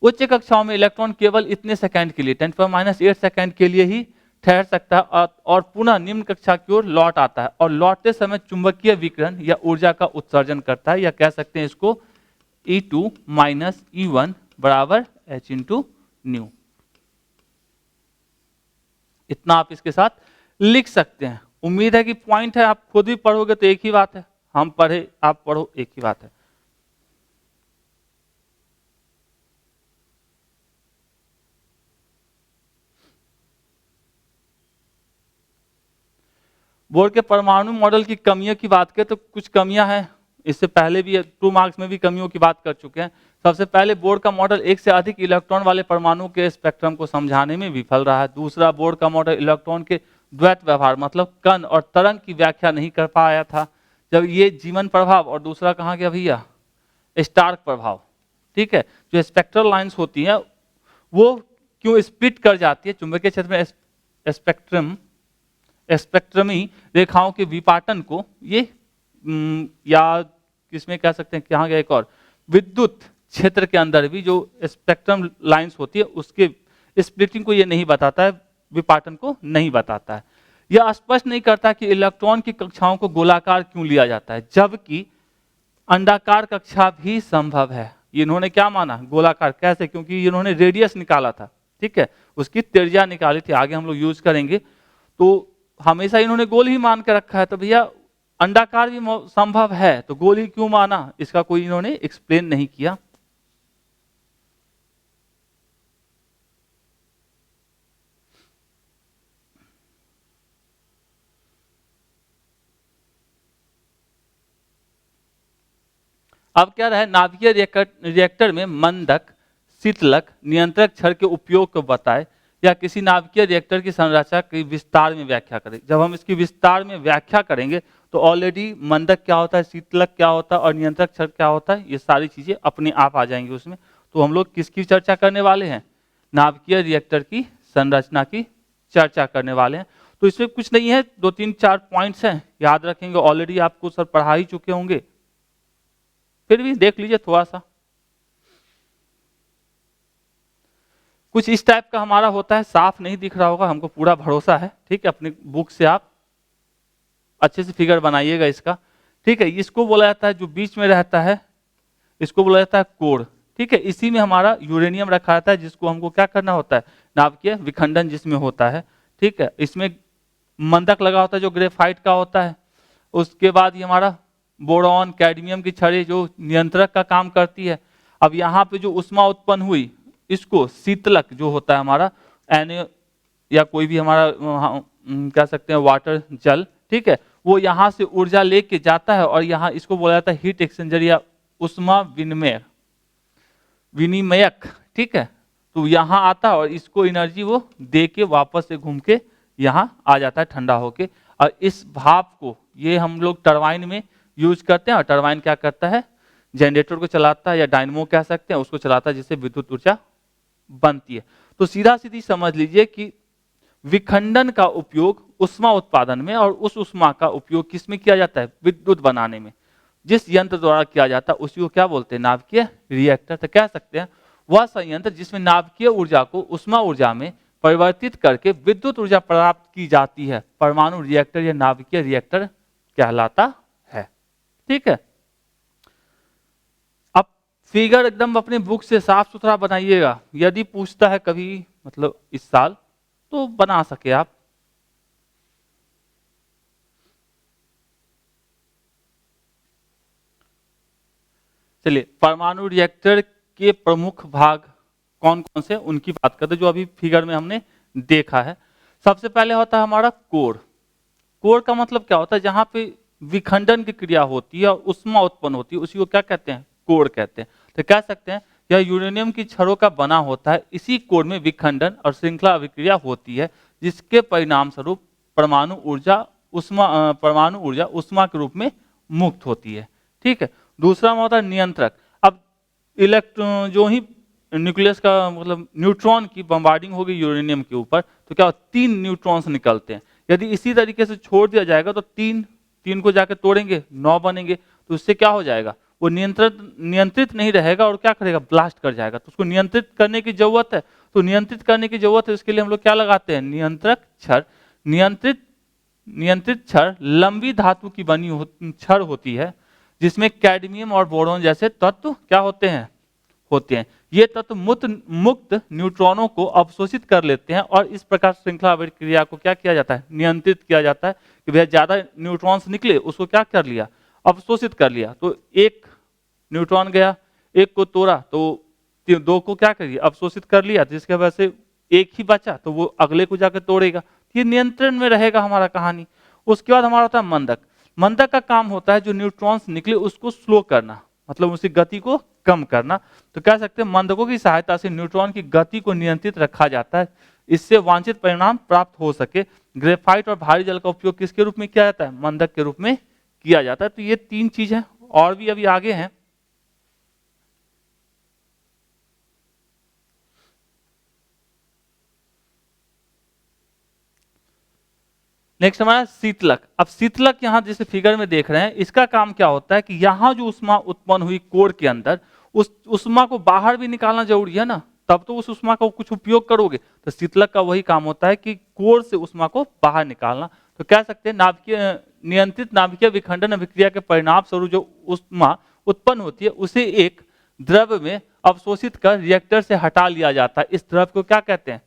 उच्च कक्षाओं में इलेक्ट्रॉन केवल इतने सेकंड के लिए 10⁻⁸ सेकंड के लिए ही ठहर सकता है और पुनः निम्न कक्षा की ओर लौट आता है और लौटते समय चुंबकीय विकिरण या ऊर्जा का उत्सर्जन करता है, या कह सकते हैं इसको E2 - E1 बराबर H/ν। इतना आप इसके साथ लिख सकते हैं। उम्मीद है कि पॉइंट है, आप खुद भी पढ़ोगे तो एक ही बात है, हम पढ़े आप पढ़ो एक ही बात है। बोर के परमाणु मॉडल की कमियों की बात करें तो कुछ कमियां हैं, इससे पहले भी 2 मार्क्स में भी कमियों की बात कर चुके हैं। सबसे पहले बोर का मॉडल एक से अधिक इलेक्ट्रॉन वाले परमाणु के स्पेक्ट्रम को समझाने में विफल रहा है। दूसरा, बोर का मॉडल इलेक्ट्रॉन के द्वैत व्यवहार मतलब कण और तरंग की व्याख्या नहीं कर पाया था। जब ये जीवन प्रभाव और दूसरा कहाँ गया भैया, स्टार्क प्रभाव। ठीक है, जो स्पेक्ट्रल लाइंस होती हैं वो क्यों स्प्लिट कर जाती है चुंबकीय क्षेत्र में, स्पेक्ट्रमी रेखाओं के विपाटन को ये या किसमें कह सकते हैं, कहाँ गया एक और, विद्युत क्षेत्र के अंदर भी जो स्पेक्ट्रम लाइंस होती है उसके स्प्लिटिंग को ये नहीं बताता है, विपाटन को नहीं बताता है। यह स्पष्ट नहीं करता कि इलेक्ट्रॉन की कक्षाओं को गोलाकार क्यों लिया जाता है जबकि अंडाकार कक्षा भी संभव है। इन्होंने क्या माना, गोलाकार। कैसे, क्योंकि इन्होंने रेडियस निकाला था, ठीक है, उसकी त्रिज्या निकाली थी, आगे हम लोग यूज करेंगे। तो हमेशा इन्होंने गोल ही मान के रखा है, तो भैया अंडाकार भी संभव है तो गोल ही क्यों माना, इसका कोई इन्होंने एक्सप्लेन नहीं किया। अब क्या रहा, नाभिकीय रिएक्टर में मंदक, शीतलक, नियंत्रक छड़ के उपयोग को बताए या किसी नाभिकीय रिएक्टर की संरचना की विस्तार में व्याख्या करें। जब हम इसकी विस्तार में व्याख्या करेंगे तो ऑलरेडी मंदक क्या होता है, शीतलक क्या होता है और नियंत्रक छड़ क्या होता है, ये सारी चीजें अपने आप आ जाएंगी उसमें। तो हम लोग किसकी चर्चा करने वाले हैं, नाभिकीय रिएक्टर की संरचना की चर्चा करने वाले हैं। तो इसमें कुछ नहीं है, 2-3-4 पॉइंट्स हैं, याद रखेंगे, ऑलरेडी आपको सर पढ़ा ही चुके होंगे, फिर भी देख लीजिए थोड़ा सा। कुछ इस टाइप का हमारा होता है, साफ नहीं दिख रहा होगा, हमको पूरा भरोसा है, ठीक है, अपनी बुक से आप अच्छे से फिगर बनाइएगा इसका। ठीक है, इसको बोला जाता है, जो बीच में रहता है इसको बोला जाता है कोर। ठीक है, इसी में हमारा यूरेनियम रखा रहता है जिसको हमको क्या करना होता है, नाभिकीय विखंडन जिसमें होता है। ठीक है, इसमें मंदक लगा होता है जो ग्रेफाइट का होता है। उसके बाद ये हमारा बोरॉन, कैडमियम की छड़ें जो नियंत्रक का काम करती है। अब यहाँ पे जो उष्मा उत्पन्न हुई इसको शीतलक जो होता है हमारा एन या कोई भी हमारा कह सकते हैं वाटर, जल, ठीक है, वो यहाँ से ऊर्जा लेके जाता है और यहाँ इसको बोला जाता है हीट एक्सचेंजर या उष्मा विनिमयक। ठीक है, तो यहाँ आता है और इसको एनर्जी वो दे के वापस से घूम के यहाँ आ जाता है ठंडा होके। और इस भाप को ये हम लोग टरबाइन में यूज करते हैं और टरबाइन क्या करता है, जनरेटर को चलाता है या डायनमो कह सकते हैं, उसको चलाता है जिससे विद्युत ऊर्जा बनती है। तो सीधा सीधी समझ लीजिए कि विखंडन का उपयोग उष्मा उत्पादन में और उस उष्मा का उपयोग किसमें किया जाता है, विद्युत बनाने में। जिस यंत्र द्वारा किया जाता है उसी को क्या बोलते हैं, नाभिकीय रिएक्टर। तो कह सकते हैं वह संयंत्र जिसमें नाभिकीय ऊर्जा को उष्मा ऊर्जा में परिवर्तित करके विद्युत ऊर्जा प्राप्त की जाती है, परमाणु रिएक्टर या नाभिकीय रिएक्टर कहलाता है। ठीक है, अब फिगर एकदम अपने बुक से साफ सुथरा बनाइएगा, यदि पूछता है कभी मतलब इस साल तो बना सके आप। चलिए, परमाणु रिएक्टर के प्रमुख भाग कौन कौन से उनकी बात करते हैं जो अभी फिगर में हमने देखा है। सबसे पहले होता है हमारा कोर। कोर का मतलब क्या होता है, जहां पे विखंडन की क्रिया होती है और उष्मा उत्पन्न होती है उसी को क्या कहते हैं, कोर कहते हैं। तो कह सकते हैं यह यूरेनियम की छड़ों का बना होता है। इसी कोर में विखंडन और श्रृंखला अभिक्रिया होती है, जिसके परिणाम स्वरूप परमाणु ऊर्जा उष्मा के रूप में मुक्त होती है। ठीक है। दूसरा होता है नियंत्रक। अब इलेक्ट्रॉन जो ही न्यूक्लियस का मतलब न्यूट्रॉन की बम्बार्डिंग होगी यूरेनियम के ऊपर, तो क्या 3 न्यूट्रॉन्स निकलते हैं। यदि इसी तरीके से छोड़ दिया जाएगा तो तीन को जाकर तोड़ेंगे 9 बनेंगे, तो उससे क्या हो जाएगा, वो नियंत्रित नहीं रहेगा और क्या करेगा, ब्लास्ट कर जाएगा। तो उसको नियंत्रित करने की जरूरत है। तो नियंत्रित करने की जरूरत है, इसके लिए हम लोग क्या लगाते हैं, नियंत्रक छड़। नियंत्रित छड़ लंबी धातु की बनी छड़ होती है, जिसमें कैडमियम और बोरॉन जैसे तत्व क्या होते हैं। ये तत्व मुक्त न्यूट्रॉनों को अवशोषित कर लेते हैं और इस प्रकार श्रृंखला अभिक्रिया को क्या किया जाता है, नियंत्रित किया जाता है कि भैया ज्यादा न्यूट्रॉन्स निकले, उसको क्या कर लिया, अवशोषित कर लिया। तो एक न्यूट्रॉन गया, एक को तोड़ा तो 2 को क्या करिए, अवशोषित कर लिया, जिसके वजह से एक ही बचा तो वो अगले को जाकर तोड़ेगा। ये नियंत्रण में रहेगा हमारा कहानी। उसके बाद हमारा होता है मंदक। मंदक का काम होता है जो न्यूट्रॉन्स निकले उसको स्लो करना, मतलब उसकी गति को कम करना। तो कह सकते हैं मंदकों की सहायता से न्यूट्रॉन की गति को नियंत्रित रखा जाता है, इससे वांछित परिणाम प्राप्त हो सके। ग्रेफाइट और भारी जल का उपयोग किसके रूप में किया जाता है, मंदक के रूप में किया जाता है। तो ये 3 चीज है, और भी अभी आगे हैं। नेक्स्ट हमारा शीतलक। अब शीतलक यहाँ जैसे फिगर में देख रहे हैं, इसका काम क्या होता है कि यहाँ जो उष्मा उत्पन्न हुई कोर के अंदर, उस उष्मा को बाहर भी निकालना जरूरी है ना, तब तो उस उष्मा का कुछ उपयोग करोगे। तो शीतलक का वही काम होता है कि कोर से उष्मा को बाहर निकालना। तो कह सकते हैं नियंत्रित नाभिकीय विखंडन अभिक्रिया के परिणाम स्वरूप जो उष्मा उत्पन्न होती है उसे एक द्रव में अवशोषित कर रिएक्टर से हटा लिया जाता है। इस द्रव को क्या कहते हैं,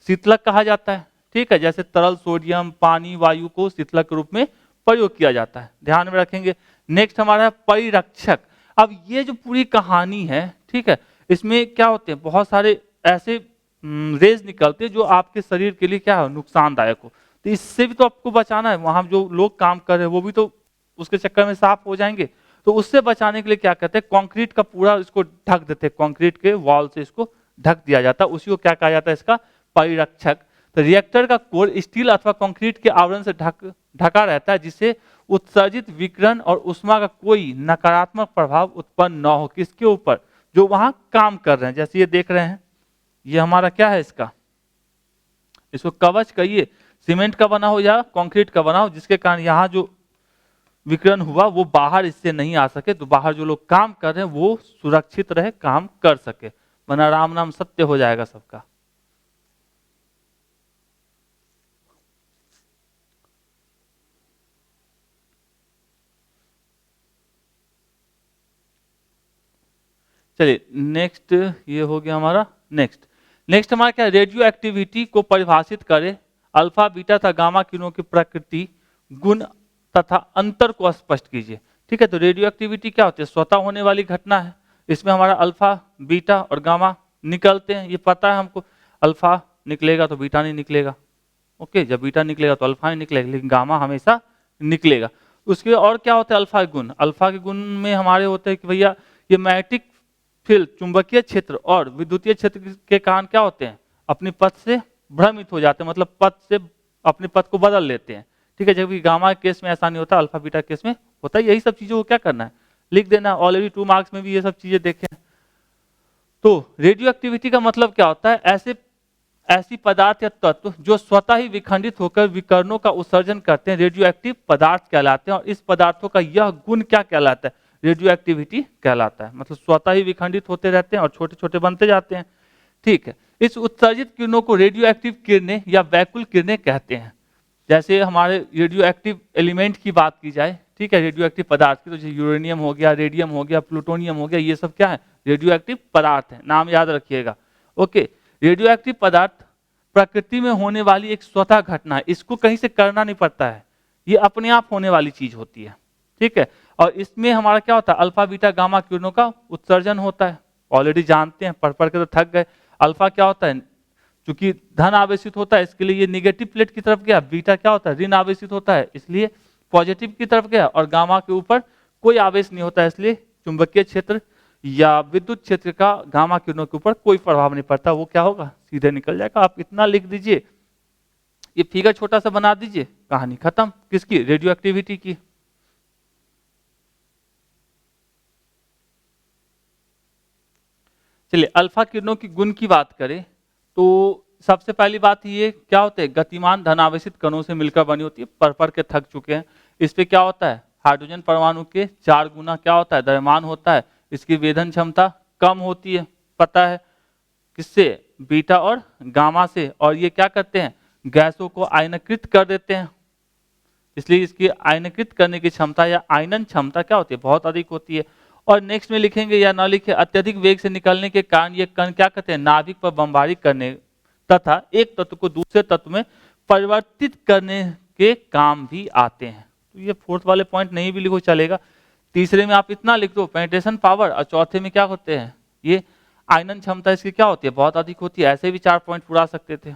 शीतलक कहा जाता है। ठीक है, जैसे तरल सोडियम, पानी, वायु को शीतलक के रूप में प्रयोग किया जाता है, ध्यान में रखेंगे। नेक्स्ट हमारा है परिरक्षक। अब ये जो पूरी कहानी है, ठीक है, इसमें क्या होते हैं, बहुत सारे ऐसे रेज निकलते हैं जो आपके शरीर के लिए क्या है, नुकसानदायक हो। तो इससे भी तो आपको बचाना है। वहां जो लोग काम कर रहे हैं वो भी तो उसके चक्कर में साफ हो जाएंगे। तो उससे बचाने के लिए क्या कहते हैं, कंक्रीट का पूरा इसको ढक देते हैं, कंक्रीट के वॉल से इसको ढक दिया जाता है। उसी को क्या कहा जाता है, इसका परिरक्षक। तो रिएक्टर का कोर स्टील अथवा कंक्रीट के आवरण से ढका रहता है, जिससे उत्सर्जित विकिरण और उष्मा का कोई नकारात्मक प्रभाव उत्पन्न न हो। किसके ऊपर, जो वहां काम कर रहे हैं। जैसे ये देख रहे हैं, ये हमारा क्या है, इसको कवच कहिए, सीमेंट का बना हो या कंक्रीट का बना हो, जिसके कारण यहाँ जो विकिरण हुआ वो बाहर इससे नहीं आ सके। तो बाहर जो लोग काम कर रहे हैं वो सुरक्षित रहे, काम कर सके, वरना राम नाम सत्य हो जाएगा सबका। चलिए नेक्स्ट, ये हो गया हमारा। नेक्स्ट हमारा क्या, रेडियो एक्टिविटी को परिभाषित करें। अल्फा, बीटा तथा गामा किरणों की प्रकृति, गुण तथा अंतर को स्पष्ट कीजिए। ठीक है, तो रेडियो एक्टिविटी क्या होती है, स्वतः होने वाली घटना है। इसमें हमारा अल्फा, बीटा और गामा निकलते हैं, ये पता है हमको। अल्फा निकलेगा तो बीटा नहीं निकलेगा, ओके, जब बीटा निकलेगा तो अल्फा नहीं निकलेगा, लेकिन गामा हमेशा निकलेगा। उसके और क्या होते हैं, अल्फा के गुण। अल्फा के गुण में हमारे होते हैं कि भैया ये मैग्नेटिक फील्ड, चुंबकीय क्षेत्र और विद्युतीय क्षेत्र के कारण क्या होते हैं, अपनी पथ से भ्रमित हो जाते हैं, मतलब पथ से अपने पथ को बदल लेते हैं। ठीक है, जबकि गामा के केस में ऐसा नहीं होता, अल्फा बीटा केस में होता है। यही सब चीजों को क्या करना है, लिख देना। ऑलरेडी 2 मार्क्स में भी ये सब चीजें देखें। तो रेडियो एक्टिविटी का मतलब क्या होता है, ऐसी पदार्थ या तत्व जो स्वतः ही विखंडित होकर विकिरणों का उत्सर्जन करते हैं, रेडियो एक्टिव पदार्थ कहलाते हैं। और इस पदार्थों का यह गुण क्या कहलाता है, रेडियो एक्टिविटी कहलाता है। मतलब स्वतः ही विखंडित होते रहते हैं और छोटे छोटे बनते जाते हैं। ठीक है, इस उत्सर्जित किरणों को रेडियो एक्टिव किरणें या वैकुल किरणें कहते हैं। जैसे हमारे रेडियो एक्टिव एलिमेंट की बात की जाए, ठीक है, रेडियो एक्टिव पदार्थ की, तो जैसे यूरेनियम हो गया, रेडियम हो गया, प्लूटोनियम हो गया, ये सब क्या है, रेडियो एक्टिव पदार्थ है, नाम याद रखिएगा। ओके, रेडियो एक्टिव पदार्थ प्रकृति में होने वाली एक स्वतः घटना है, इसको कहीं से करना नहीं पड़ता है, ये अपने आप होने वाली चीज होती है। ठीक है, और इसमें हमारा क्या होता है, अल्फा बीटा गामा किरणों का उत्सर्जन होता है। ऑलरेडी जानते हैं, पढ़ पढ़ के तो थक गए। अल्फा क्या होता है, चूंकि धन आवेशित होता है इसके लिए ये निगेटिव प्लेट की तरफ गया। बीटा क्या होता है, ऋण आवेशित होता है इसलिए पॉजिटिव की तरफ गया। और गामा के ऊपर कोई आवेश नहीं होता है, इसलिए चुंबकीय क्षेत्र या विद्युत क्षेत्र का गामा किरणों के ऊपर कोई प्रभाव नहीं पड़ता, वो क्या होगा, सीधे निकल जाएगा। आप इतना लिख दीजिए, ये फिगर छोटा सा बना दीजिए, कहानी खत्म। किसकी, रेडियो एक्टिविटी की। चलिए अल्फा किरणों की गुण की बात करें तो सबसे पहली बात ये क्या होते हैं, गतिमान धनावेशित कणों से मिलकर बनी होती है, पढ़ के थक चुके हैं। इस पे क्या होता है, हाइड्रोजन परमाणु के 4 गुना क्या होता है, द्रव्यमान होता है। इसकी वेधन क्षमता कम होती है, पता है किससे, बीटा और गामा से। और ये क्या करते हैं, गैसों को आयनीकृत कर देते हैं, इसलिए इसकी आयनीकृत करने की क्षमता या आयनन क्षमता क्या होती है, बहुत अधिक होती है। और नेक्स्ट में लिखेंगे या ना लिखे, अत्यधिक वेग से निकलने के कारण ये कण क्या करते हैं, नाभिक पर बमबारी करने तथा एक तत्व को दूसरे तत्व में परिवर्तित करने के काम भी आते हैं। तो ये फोर्थ वाले पॉइंट नहीं भी लिखो चलेगा। तीसरे में आप इतना लिख दो पेनिट्रेशन पावर, और चौथे में क्या होते हैं, ये आयनन क्षमता इसकी क्या होती है, बहुत अधिक होती है। ऐसे भी 4 पॉइंट पूरा सकते थे।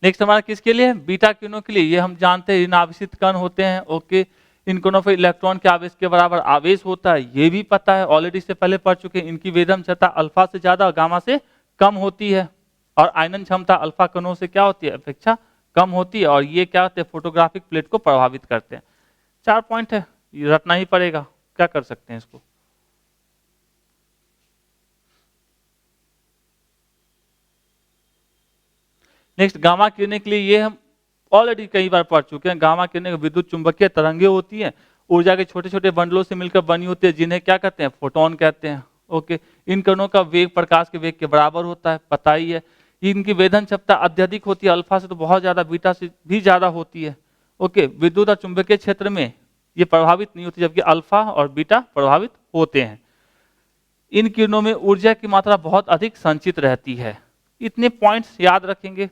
नेक्स्ट हमारा किसके लिए, बीटा किरणों के लिए। ये हम जानते हैं ऋण आवेशित कण होते हैं, ओके। इन कणों पर इलेक्ट्रॉन के आवेश के बराबर आवेश होता है, ये भी पता है, ऑलरेडी से पहले पढ़ चुके हैं। इनकी वेधन क्षमता अल्फा से ज्यादा और गामा से कम होती है, और आयनन क्षमता अल्फा कणों से क्या होती है, अपेक्षा कम होती है। और ये क्या होते हैं, फोटोग्राफिक प्लेट को प्रभावित करते हैं। 4 पॉइंट है, ये रटना ही पड़ेगा, क्या कर सकते हैं इसको। नेक्स्ट गामा किरणें के लिए, ये हम ऑलरेडी कई बार पढ़ चुके हैं। गामा किरणें विद्युत चुंबकीय तरंगे होती हैं, ऊर्जा के छोटे छोटे बंडलों से मिलकर बनी होती है, जिन्हें क्या कहते हैं, फोटोन कहते हैं, ओके। इन कणों का वेग प्रकाश के वेग के बराबर होता है, पता ही है। इनकी वेधन क्षमता अत्यधिक होती है, अल्फा से तो बहुत ज्यादा, बीटा से भी ज्यादा होती है, ओके। विद्युत और चुंबकीय क्षेत्र में ये प्रभावित नहीं होती, जबकि अल्फा और बीटा प्रभावित होते हैं। इन किरणों में ऊर्जा की मात्रा बहुत अधिक संचित रहती है। इतने पॉइंट्स याद रखेंगे,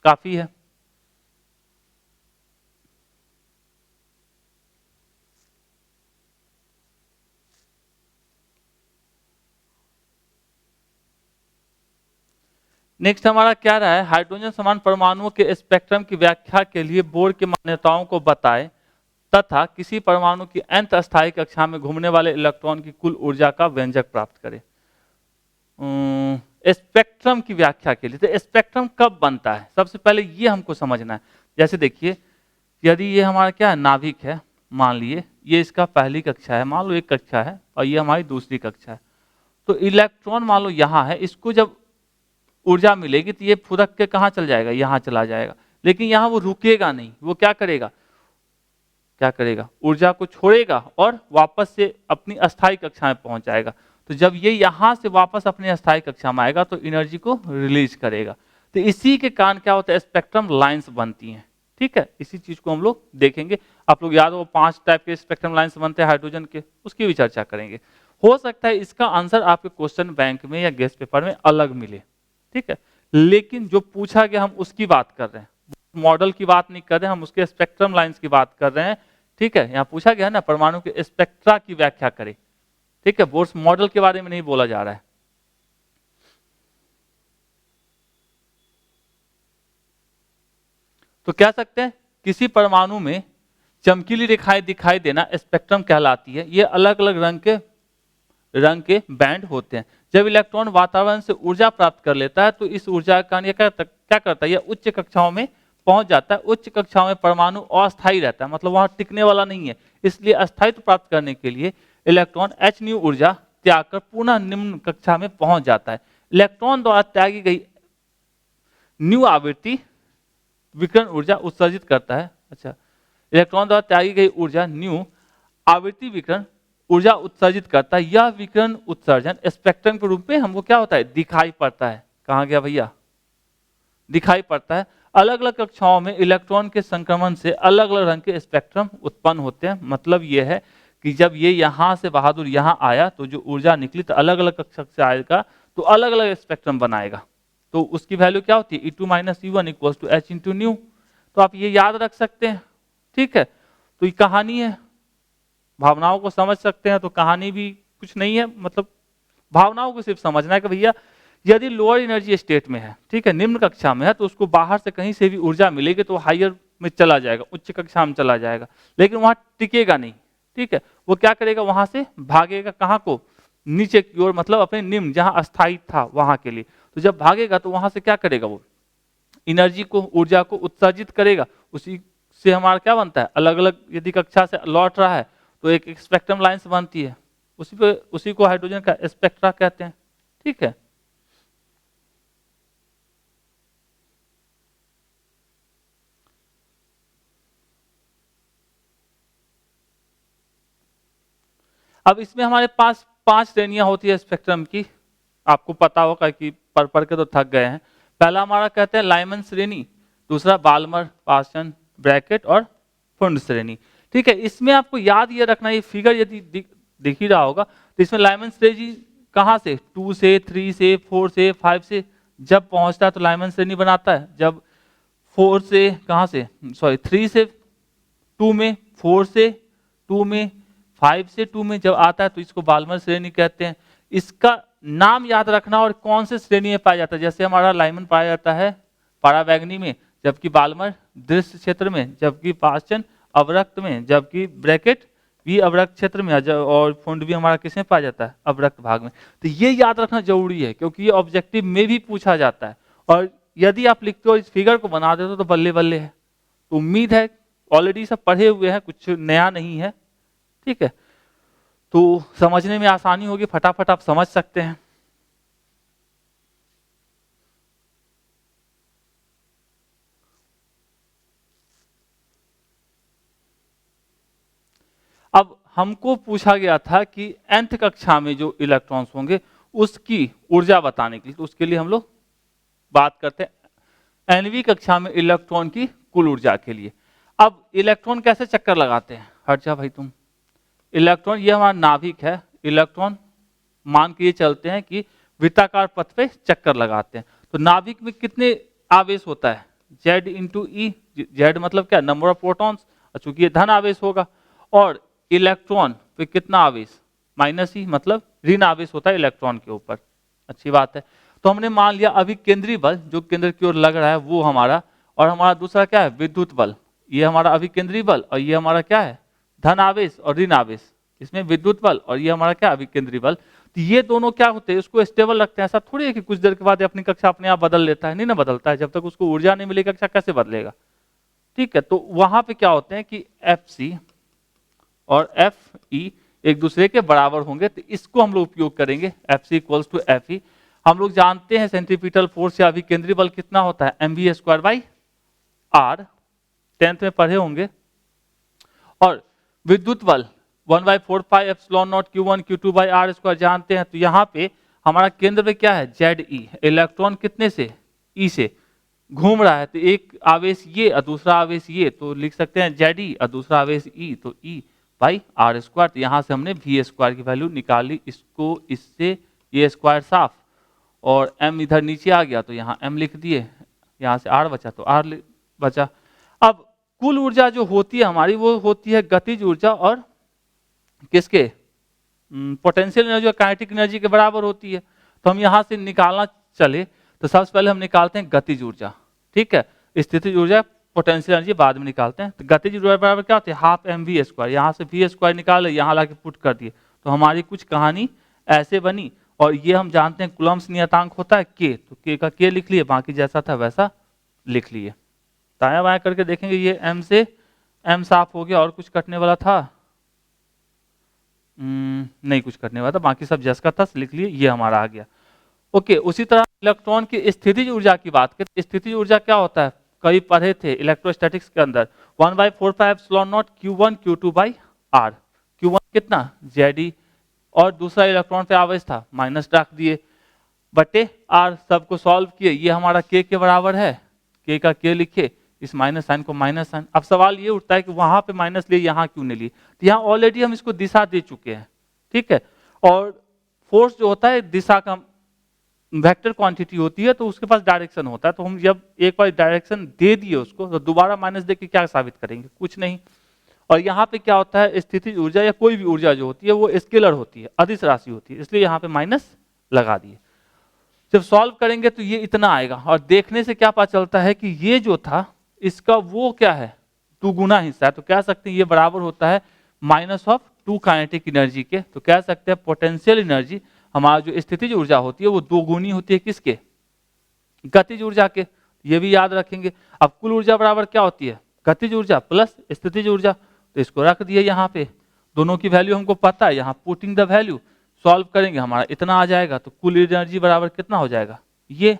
काफी है। नेक्स्ट हमारा क्या रहा है, हाइड्रोजन समान परमाणुओं के स्पेक्ट्रम की व्याख्या के लिए बोर की मान्यताओं को बताएं तथा किसी परमाणु की nth अस्थायी कक्षा में घूमने वाले इलेक्ट्रॉन की कुल ऊर्जा का व्यंजक प्राप्त करें। स्पेक्ट्रम की व्याख्या के लिए, तो स्पेक्ट्रम कब बनता है, सबसे पहले ये हमको समझना है। जैसे देखिए, यदि ये हमारा क्या है, नाभिक है, मान लिए ये इसका पहली कक्षा है, मान लो एक कक्षा है, और ये हमारी दूसरी कक्षा है। तो इलेक्ट्रॉन मान लो यहाँ है, इसको जब ऊर्जा मिलेगी तो ये फुदक के कहाँ चल जाएगा, यहाँ चला जाएगा। लेकिन यहाँ वो रुकेगा नहीं, वो क्या करेगा, क्या करेगा, ऊर्जा को छोड़ेगा और वापस से अपनी अस्थायी कक्षा में पहुंच जाएगा। तो जब ये यहां से वापस अपनी अस्थायी कक्षा में आएगा तो एनर्जी को रिलीज करेगा। तो इसी के कारण क्या होता है, स्पेक्ट्रम लाइंस बनती हैं, ठीक है। इसी चीज को हम लोग देखेंगे। आप लोग याद हो 5 टाइप के स्पेक्ट्रम लाइंस बनते हैं हाइड्रोजन के, उसकी भी चर्चा करेंगे। हो सकता है इसका आंसर आपके क्वेश्चन बैंक में या गेस्ट पेपर में अलग मिले, ठीक है। लेकिन जो पूछा गया हम उसकी बात कर रहे हैं, मॉडल की बात नहीं कर रहे हैं, हम उसके स्पेक्ट्रम लाइंस की बात कर रहे हैं, ठीक है। यहाँ पूछा गया ना परमाणु के स्पेक्ट्रा की व्याख्या करें, ठीक है। बोर्स मॉडल के बारे में नहीं बोला जा रहा है। तो कह सकते हैं किसी परमाणु में चमकीली रेखाएं दिखाई देना स्पेक्ट्रम कहलाती है। ये अलग अलग रंग के बैंड होते हैं। जब इलेक्ट्रॉन वातावरण से ऊर्जा प्राप्त कर लेता है तो इस ऊर्जा का क्या करता है, यह उच्च कक्षाओं में पहुंच जाता है। उच्च कक्षाओं में परमाणु अस्थायी रहता है, मतलब वहां टिकने वाला नहीं है। इसलिए अस्थायित्व प्राप्त करने के लिए इलेक्ट्रॉन h न्यू ऊर्जा त्याग कर पुनः निम्न कक्षा में पहुंच जाता है। इलेक्ट्रॉन द्वारा त्यागी गई न्यू आवृत्ति विकिरण ऊर्जा उत्सर्जित करता है। अच्छा, इलेक्ट्रॉन द्वारा त्यागी गई ऊर्जा न्यू आवृत्ति विकिरण ऊर्जा उत्सर्जित करता है। यह विकिरण उत्सर्जन स्पेक्ट्रम के रूप में हमको क्या होता है, दिखाई पड़ता है। कहां गया भैया, दिखाई पड़ता है। अलग अलग कक्षाओं में इलेक्ट्रॉन के संक्रमण से अलग अलग रंग के स्पेक्ट्रम उत्पन्न होते हैं। मतलब यह है कि जब ये यहां से बहादुर यहां आया तो जो ऊर्जा निकली तो अलग अलग कक्षा से आएगा तो अलग अलग स्पेक्ट्रम बनाएगा। तो उसकी वैल्यू क्या होती है, E2 - E1 equals to H into nu. तो आप ये याद रख सकते हैं, ठीक है। तो ये कहानी है, भावनाओं को समझ सकते हैं। तो कहानी भी कुछ नहीं है, मतलब भावनाओं को सिर्फ समझना है कि भैया यदि लोअर एनर्जी स्टेट में है, ठीक है, निम्न कक्षा में है, तो उसको बाहर से कहीं से भी ऊर्जा मिलेगी तो हायर में चला जाएगा, उच्च कक्षा में चला जाएगा, लेकिन वहां टिकेगा नहीं, ठीक है। वो क्या करेगा, वहां से भागेगा कहाँ को, नीचे की ओर, मतलब अपने निम्न जहां अस्थायी था वहां के लिए। तो जब भागेगा तो वहां से क्या करेगा, वो एनर्जी को, ऊर्जा को उत्सर्जित करेगा। उसी से हमारा क्या बनता है, अलग अलग यदि कक्षा से लौट रहा है तो एक स्पेक्ट्रम लाइन्स बनती है, उसी को हाइड्रोजन का स्पेक्ट्रा कहते हैं, ठीक है। अब इसमें हमारे पास 5 श्रेणियां होती है स्पेक्ट्रम की, आपको पता होगा कि पढ़ के तो थक गए हैं। पहला हमारा कहते हैं लाइमन श्रेणी, दूसरा बाल्मर, पार्सन, ब्रैकेट और फुंड श्रेणी, ठीक है। इसमें आपको याद ये रखना, ये फिगर यदि दिख ही रहा होगा, तो इसमें लाइमन श्रेणी कहाँ से, 2 से, 3 से, 4 से, 5 से जब पहुंचता है तो लाइमन श्रेणी बनाता है। जब 4 से कहाँ से, सॉरी 3 से 2 में, 4 से 2 में, 5 से 2 में जब आता है तो इसको बाल्मर श्रेणी कहते हैं। इसका नाम याद रखना और कौन से श्रेणी में पाया जाता है, जैसे हमारा लाइमन पाया जाता है पारावैगनी में, जबकि बाल्मर दृश्य क्षेत्र में, जबकि पार्सन अवरक्त में, जबकि ब्रैकेट भी अवरक्त क्षेत्र में, और फुंड भी हमारा किसमें पाया जाता है, अवरक्त भाग में। तो ये याद रखना जरूरी है क्योंकि ये ऑब्जेक्टिव में भी पूछा जाता है, और यदि आप लिखते हो इस फिगर को बना देते हो तो बल्ले बल्ले है। तो उम्मीद है ऑलरेडी सब पढ़े हुए हैं, कुछ नया नहीं है, ठीक है। तो समझने में आसानी होगी, फटाफट आप समझ सकते हैं। अब हमको पूछा गया था कि nth कक्षा में जो इलेक्ट्रॉन्स होंगे उसकी ऊर्जा बताने के लिए, तो उसके लिए हम लोग बात करते हैं nवीं कक्षा में इलेक्ट्रॉन की कुल ऊर्जा के लिए। अब इलेक्ट्रॉन कैसे चक्कर लगाते हैं, हट जा भाई तुम। इलेक्ट्रॉन, ये हमारा नाभिक है, इलेक्ट्रॉन मान के ये चलते हैं कि वृत्ताकार पथ पे चक्कर लगाते हैं। तो नाभिक में कितने आवेश होता है, Z इंटू ई, जेड मतलब क्या, नंबर ऑफ प्रोटॉन्स, चूंकि ये धन आवेश होगा, और इलेक्ट्रॉन पे कितना आवेश, माइनस ई, मतलब ऋण आवेश होता है इलेक्ट्रॉन के ऊपर। अच्छी बात है। तो हमने मान लिया अभी केंद्रीय बल जो केंद्र की ओर लग रहा है वो हमारा, और हमारा दूसरा क्या है, विद्युत बल। ये हमारा अभी केंद्रीय बल, और ये हमारा क्या है, धन आवेश और ऋण आवेश, इसमें विद्युत बल, और ये हमारा क्या, अभी केंद्रीय बल। तो ये दोनों क्या होते हैं, उसको स्टेबल रखते हैं। ऐसा थोड़ी है कि कुछ देर के बाद अपनी कक्षा अपने आप बदल लेता है, नहीं ना बदलता है, जब तक उसको ऊर्जा नहीं मिलेगी कक्षा कैसे बदलेगा, ठीक है। तो वहां पे क्या होते हैं कि Fc और Fe एक दूसरे के बराबर होंगे, तो इसको हम लोग उपयोग करेंगे, Fc इक्वल्स टू Fe। हम लोग जानते हैं सेंट्रीपिटल फोर्स या अभी केंद्रीय बल कितना होता है, mv²/r, 10th में पढ़े होंगे। और विद्युत बल 1/4πε0 Q1 Q2/r² जानते हैं। तो यहाँ पे हमारा केंद्र पे क्या है, Ze, इलेक्ट्रॉन कितने से, E से घूम रहा है, तो एक आवेश ये और दूसरा आवेश ये, तो लिख सकते हैं Ze और दूसरा आवेश E, तो E/r²। तो यहाँ से हमने v² की वैल्यू निकाली, इसको इससे ये स्क्वायर साफ, और m इधर नीचे आ गया तो यहाँ m लिख दिए, यहाँ से r बचा तो r बचा। अब कुल ऊर्जा जो होती है हमारी वो होती है गतिज ऊर्जा और किसके, पोटेंशियल एनर्जी और काइनेटिक एनर्जी के बराबर होती है। तो हम यहाँ से निकालना चले तो सबसे पहले हम निकालते हैं गतिज ऊर्जा, ठीक है। स्थितिज ऊर्जा पोटेंशियल एनर्जी बाद में निकालते हैं। तो गतिज ऊर्जा बराबर क्या होती है, हाफ mv², यहाँ से v² निकाले, यहाँ लाके पुट कर दिए, तो हमारी कुछ कहानी ऐसे बनी। और ये हम जानते हैं कूलम्ब्स नियतांक होता है k, तो k का k लिख लिए, बाकी जैसा था वैसा लिख लिए। दाया बाया करके देखेंगे, ये m से m साफ हो गया, और कुछ कटने वाला था, नहीं कुछ कटने वाला था, बाकी सब जैसा था लिख लिए, ये हमारा आ गया। ओके, उसी तरह इलेक्ट्रॉन की स्थितिज ऊर्जा की बात करें, स्थितिज ऊर्जा क्या होता है, कभी पढ़े थे इलेक्ट्रोस्टैटिक्स के अंदर, 1/4πε0 Q1 Q2/r। Q1 कितना, Ze, और दूसरा इलेक्ट्रॉन पे आवेश था, माइनस रख दिए, बटे r, सबको सॉल्व किए, ये हमारा k के बराबर है, k का k लिखे, इस माइनस साइन को माइनस साइन। अब सवाल ये उठता है कि वहां पे माइनस लिए, यहाँ क्यों नहीं लिए, तो यहाँ ऑलरेडी हम इसको दिशा दे चुके हैं, ठीक है। और फोर्स जो होता है दिशा का वेक्टर क्वांटिटी होती है, तो उसके पास डायरेक्शन होता है। तो हम जब एक बार डायरेक्शन दे दिए उसको, तो दोबारा माइनस दे के क्या साबित करेंगे, कुछ नहीं। और यहाँ पे क्या होता है, स्थितिज ऊर्जा या कोई भी ऊर्जा जो होती है वो स्केलर होती है, अदिश राशि होती है, इसलिए यहाँ पे माइनस लगा दिए। जब सॉल्व करेंगे तो ये इतना आएगा, और देखने से क्या पता चलता है कि ये जो था इसका वो क्या है, 2 गुना हिस्सा है। तो कह सकते हैं ये बराबर होता है -2 काइनेटिक एनर्जी के। तो कह सकते हैं पोटेंशियल एनर्जी, हमारा जो स्थितिज ऊर्जा होती है वो 2 गुनी होती है किसके, गतिज ऊर्जा के। ये भी याद रखेंगे। अब कुल ऊर्जा बराबर क्या होती है, गतिज ऊर्जा प्लस स्थितिज ऊर्जा। तो इसको रख दिए यहाँ पे, दोनों की वैल्यू हमको पता है, यहाँ पुटिंग द वैल्यू, सॉल्व करेंगे हमारा इतना आ जाएगा। तो कुल एनर्जी बराबर कितना हो जाएगा ये,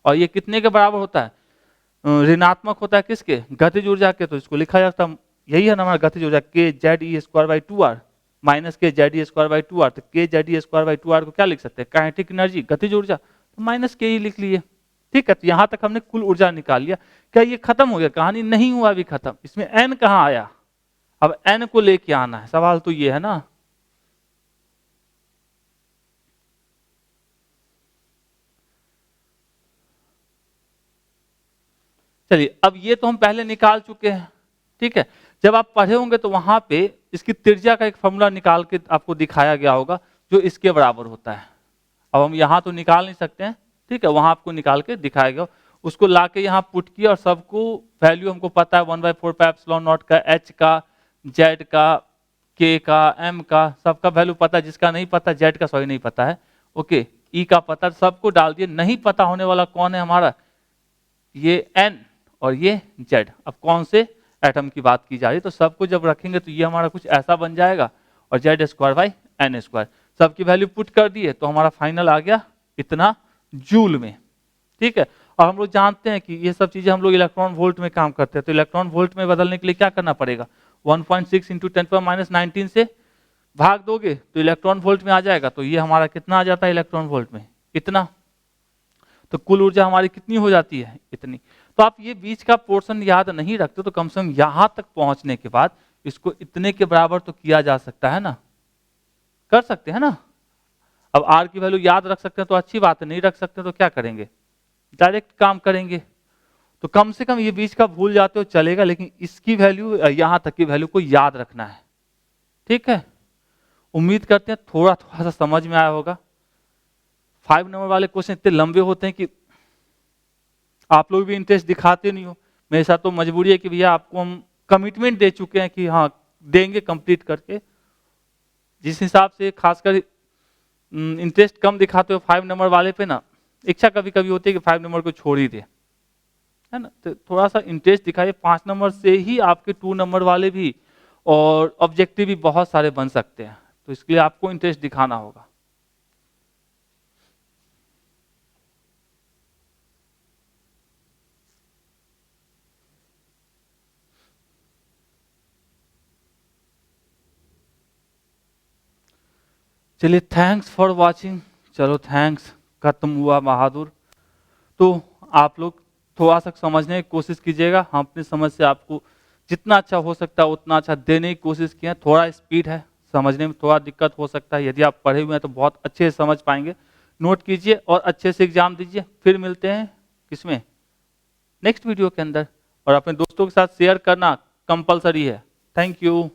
और ये कितने के बराबर होता है, ऋणात्मक होता है किसके, गतिज ऊर्जा के। तो इसको लिखा जाता है, यही है ना हमारा गतिज ऊर्जा, kZe²/2r माइनस kZe²/2r। तो kZe²/2r को क्या लिख सकते हैं, काइनेटिक एनर्जी, गतिज ऊर्जा, तो माइनस के ही लिख लिए। ठीक है, तो यहां तक हमने कुल ऊर्जा निकाल लिया। क्या ये खत्म हो गया, कहानी नहीं हुआ अभी खत्म। इसमें n कहां आया, अब n को लेके आना है, सवाल तो ये है ना। चलिए, अब ये तो हम पहले निकाल चुके हैं। ठीक है, जब आप पढ़े होंगे तो वहां पे इसकी त्रिज्या का एक फॉर्मूला निकाल के आपको दिखाया गया होगा जो इसके बराबर होता है। अब हम यहाँ तो निकाल नहीं सकते हैं, ठीक है, वहां आपको निकाल के दिखाया गया, उसको लाके यहाँ पुट किया, और सबको वैल्यू हमको पता है 1/4πε0 का, h का, z का, k का, m का, सबका वैल्यू पता है। जिसका नहीं पता, z का सॉरी नहीं पता है, ओके, e का पता, सबको डाल दिए। नहीं पता होने वाला कौन है हमारा, ये n और ये z। अब कौन से एटम की बात की जा रही है, तो सबको जब रखेंगे तो ये हमारा कुछ ऐसा बन जाएगा, और Z²/n², सबकी वैल्यू पुट कर दिए तो हमारा फाइनल आ गया इतना जूल में। ठीक है, और हम लोग जानते हैं कि ये सब चीजें हम लोग इलेक्ट्रॉन वोल्ट में काम करते हैं। तो इलेक्ट्रॉन वोल्ट में बदलने के लिए क्या करना पड़ेगा, 1.6 × 10⁻19 से भाग दोगे तो इलेक्ट्रॉन वोल्ट में आ जाएगा। तो ये हमारा कितना आ जाता है इलेक्ट्रॉन वोल्ट में, इतना। तो कुल ऊर्जा हमारी कितनी हो जाती है, इतनी। तो आप ये बीच का पोर्शन याद नहीं रखते तो कम से कम यहां तक पहुंचने के बाद इसको इतने के बराबर तो किया जा सकता है ना, कर सकते हैं ना। अब आर की वैल्यू याद रख सकते हैं तो अच्छी बात है, नहीं रख सकते तो क्या करेंगे, डायरेक्ट काम करेंगे। तो कम से कम ये बीच का भूल जाते हो चलेगा, लेकिन इसकी वैल्यू, यहां तक की वैल्यू को याद रखना है। ठीक है, उम्मीद करते हैं थोड़ा थोड़ा सा समझ में आया होगा। 5 नंबर वाले क्वेश्चन इतने लंबे होते हैं कि आप लोग भी इंटरेस्ट दिखाते नहीं हो। मेरे साथ तो मजबूरी है कि भैया आपको हम कमिटमेंट दे चुके हैं कि हाँ देंगे कंप्लीट करके। जिस हिसाब से खासकर इंटरेस्ट कम दिखाते हो 5 नंबर वाले पे ना, इच्छा कभी कभी होती है कि 5 नंबर को छोड़ ही दे, है ना। तो थोड़ा सा इंटरेस्ट दिखाइए, 5 नंबर से ही आपके 2 नंबर वाले भी और ऑब्जेक्टिव भी बहुत सारे बन सकते हैं। तो इसके लिए आपको इंटरेस्ट दिखाना होगा। चलिए, थैंक्स फॉर वॉचिंग। चलो थैंक्स, खत्म हुआ बहादुर। तो आप लोग थोड़ा सा समझने की कोशिश कीजिएगा। हम अपनी समझ से आपको जितना अच्छा हो सकता है उतना अच्छा देने की कोशिश किए। थोड़ा स्पीड है, समझने में थोड़ा दिक्कत हो सकता है। यदि आप पढ़े हुए हैं तो बहुत अच्छे से समझ पाएंगे। नोट कीजिए और अच्छे से एग्जाम दीजिए। फिर मिलते हैं किसमें, नेक्स्ट वीडियो के अंदर। और अपने दोस्तों के साथ शेयर करना कंपलसरी है। Thank you.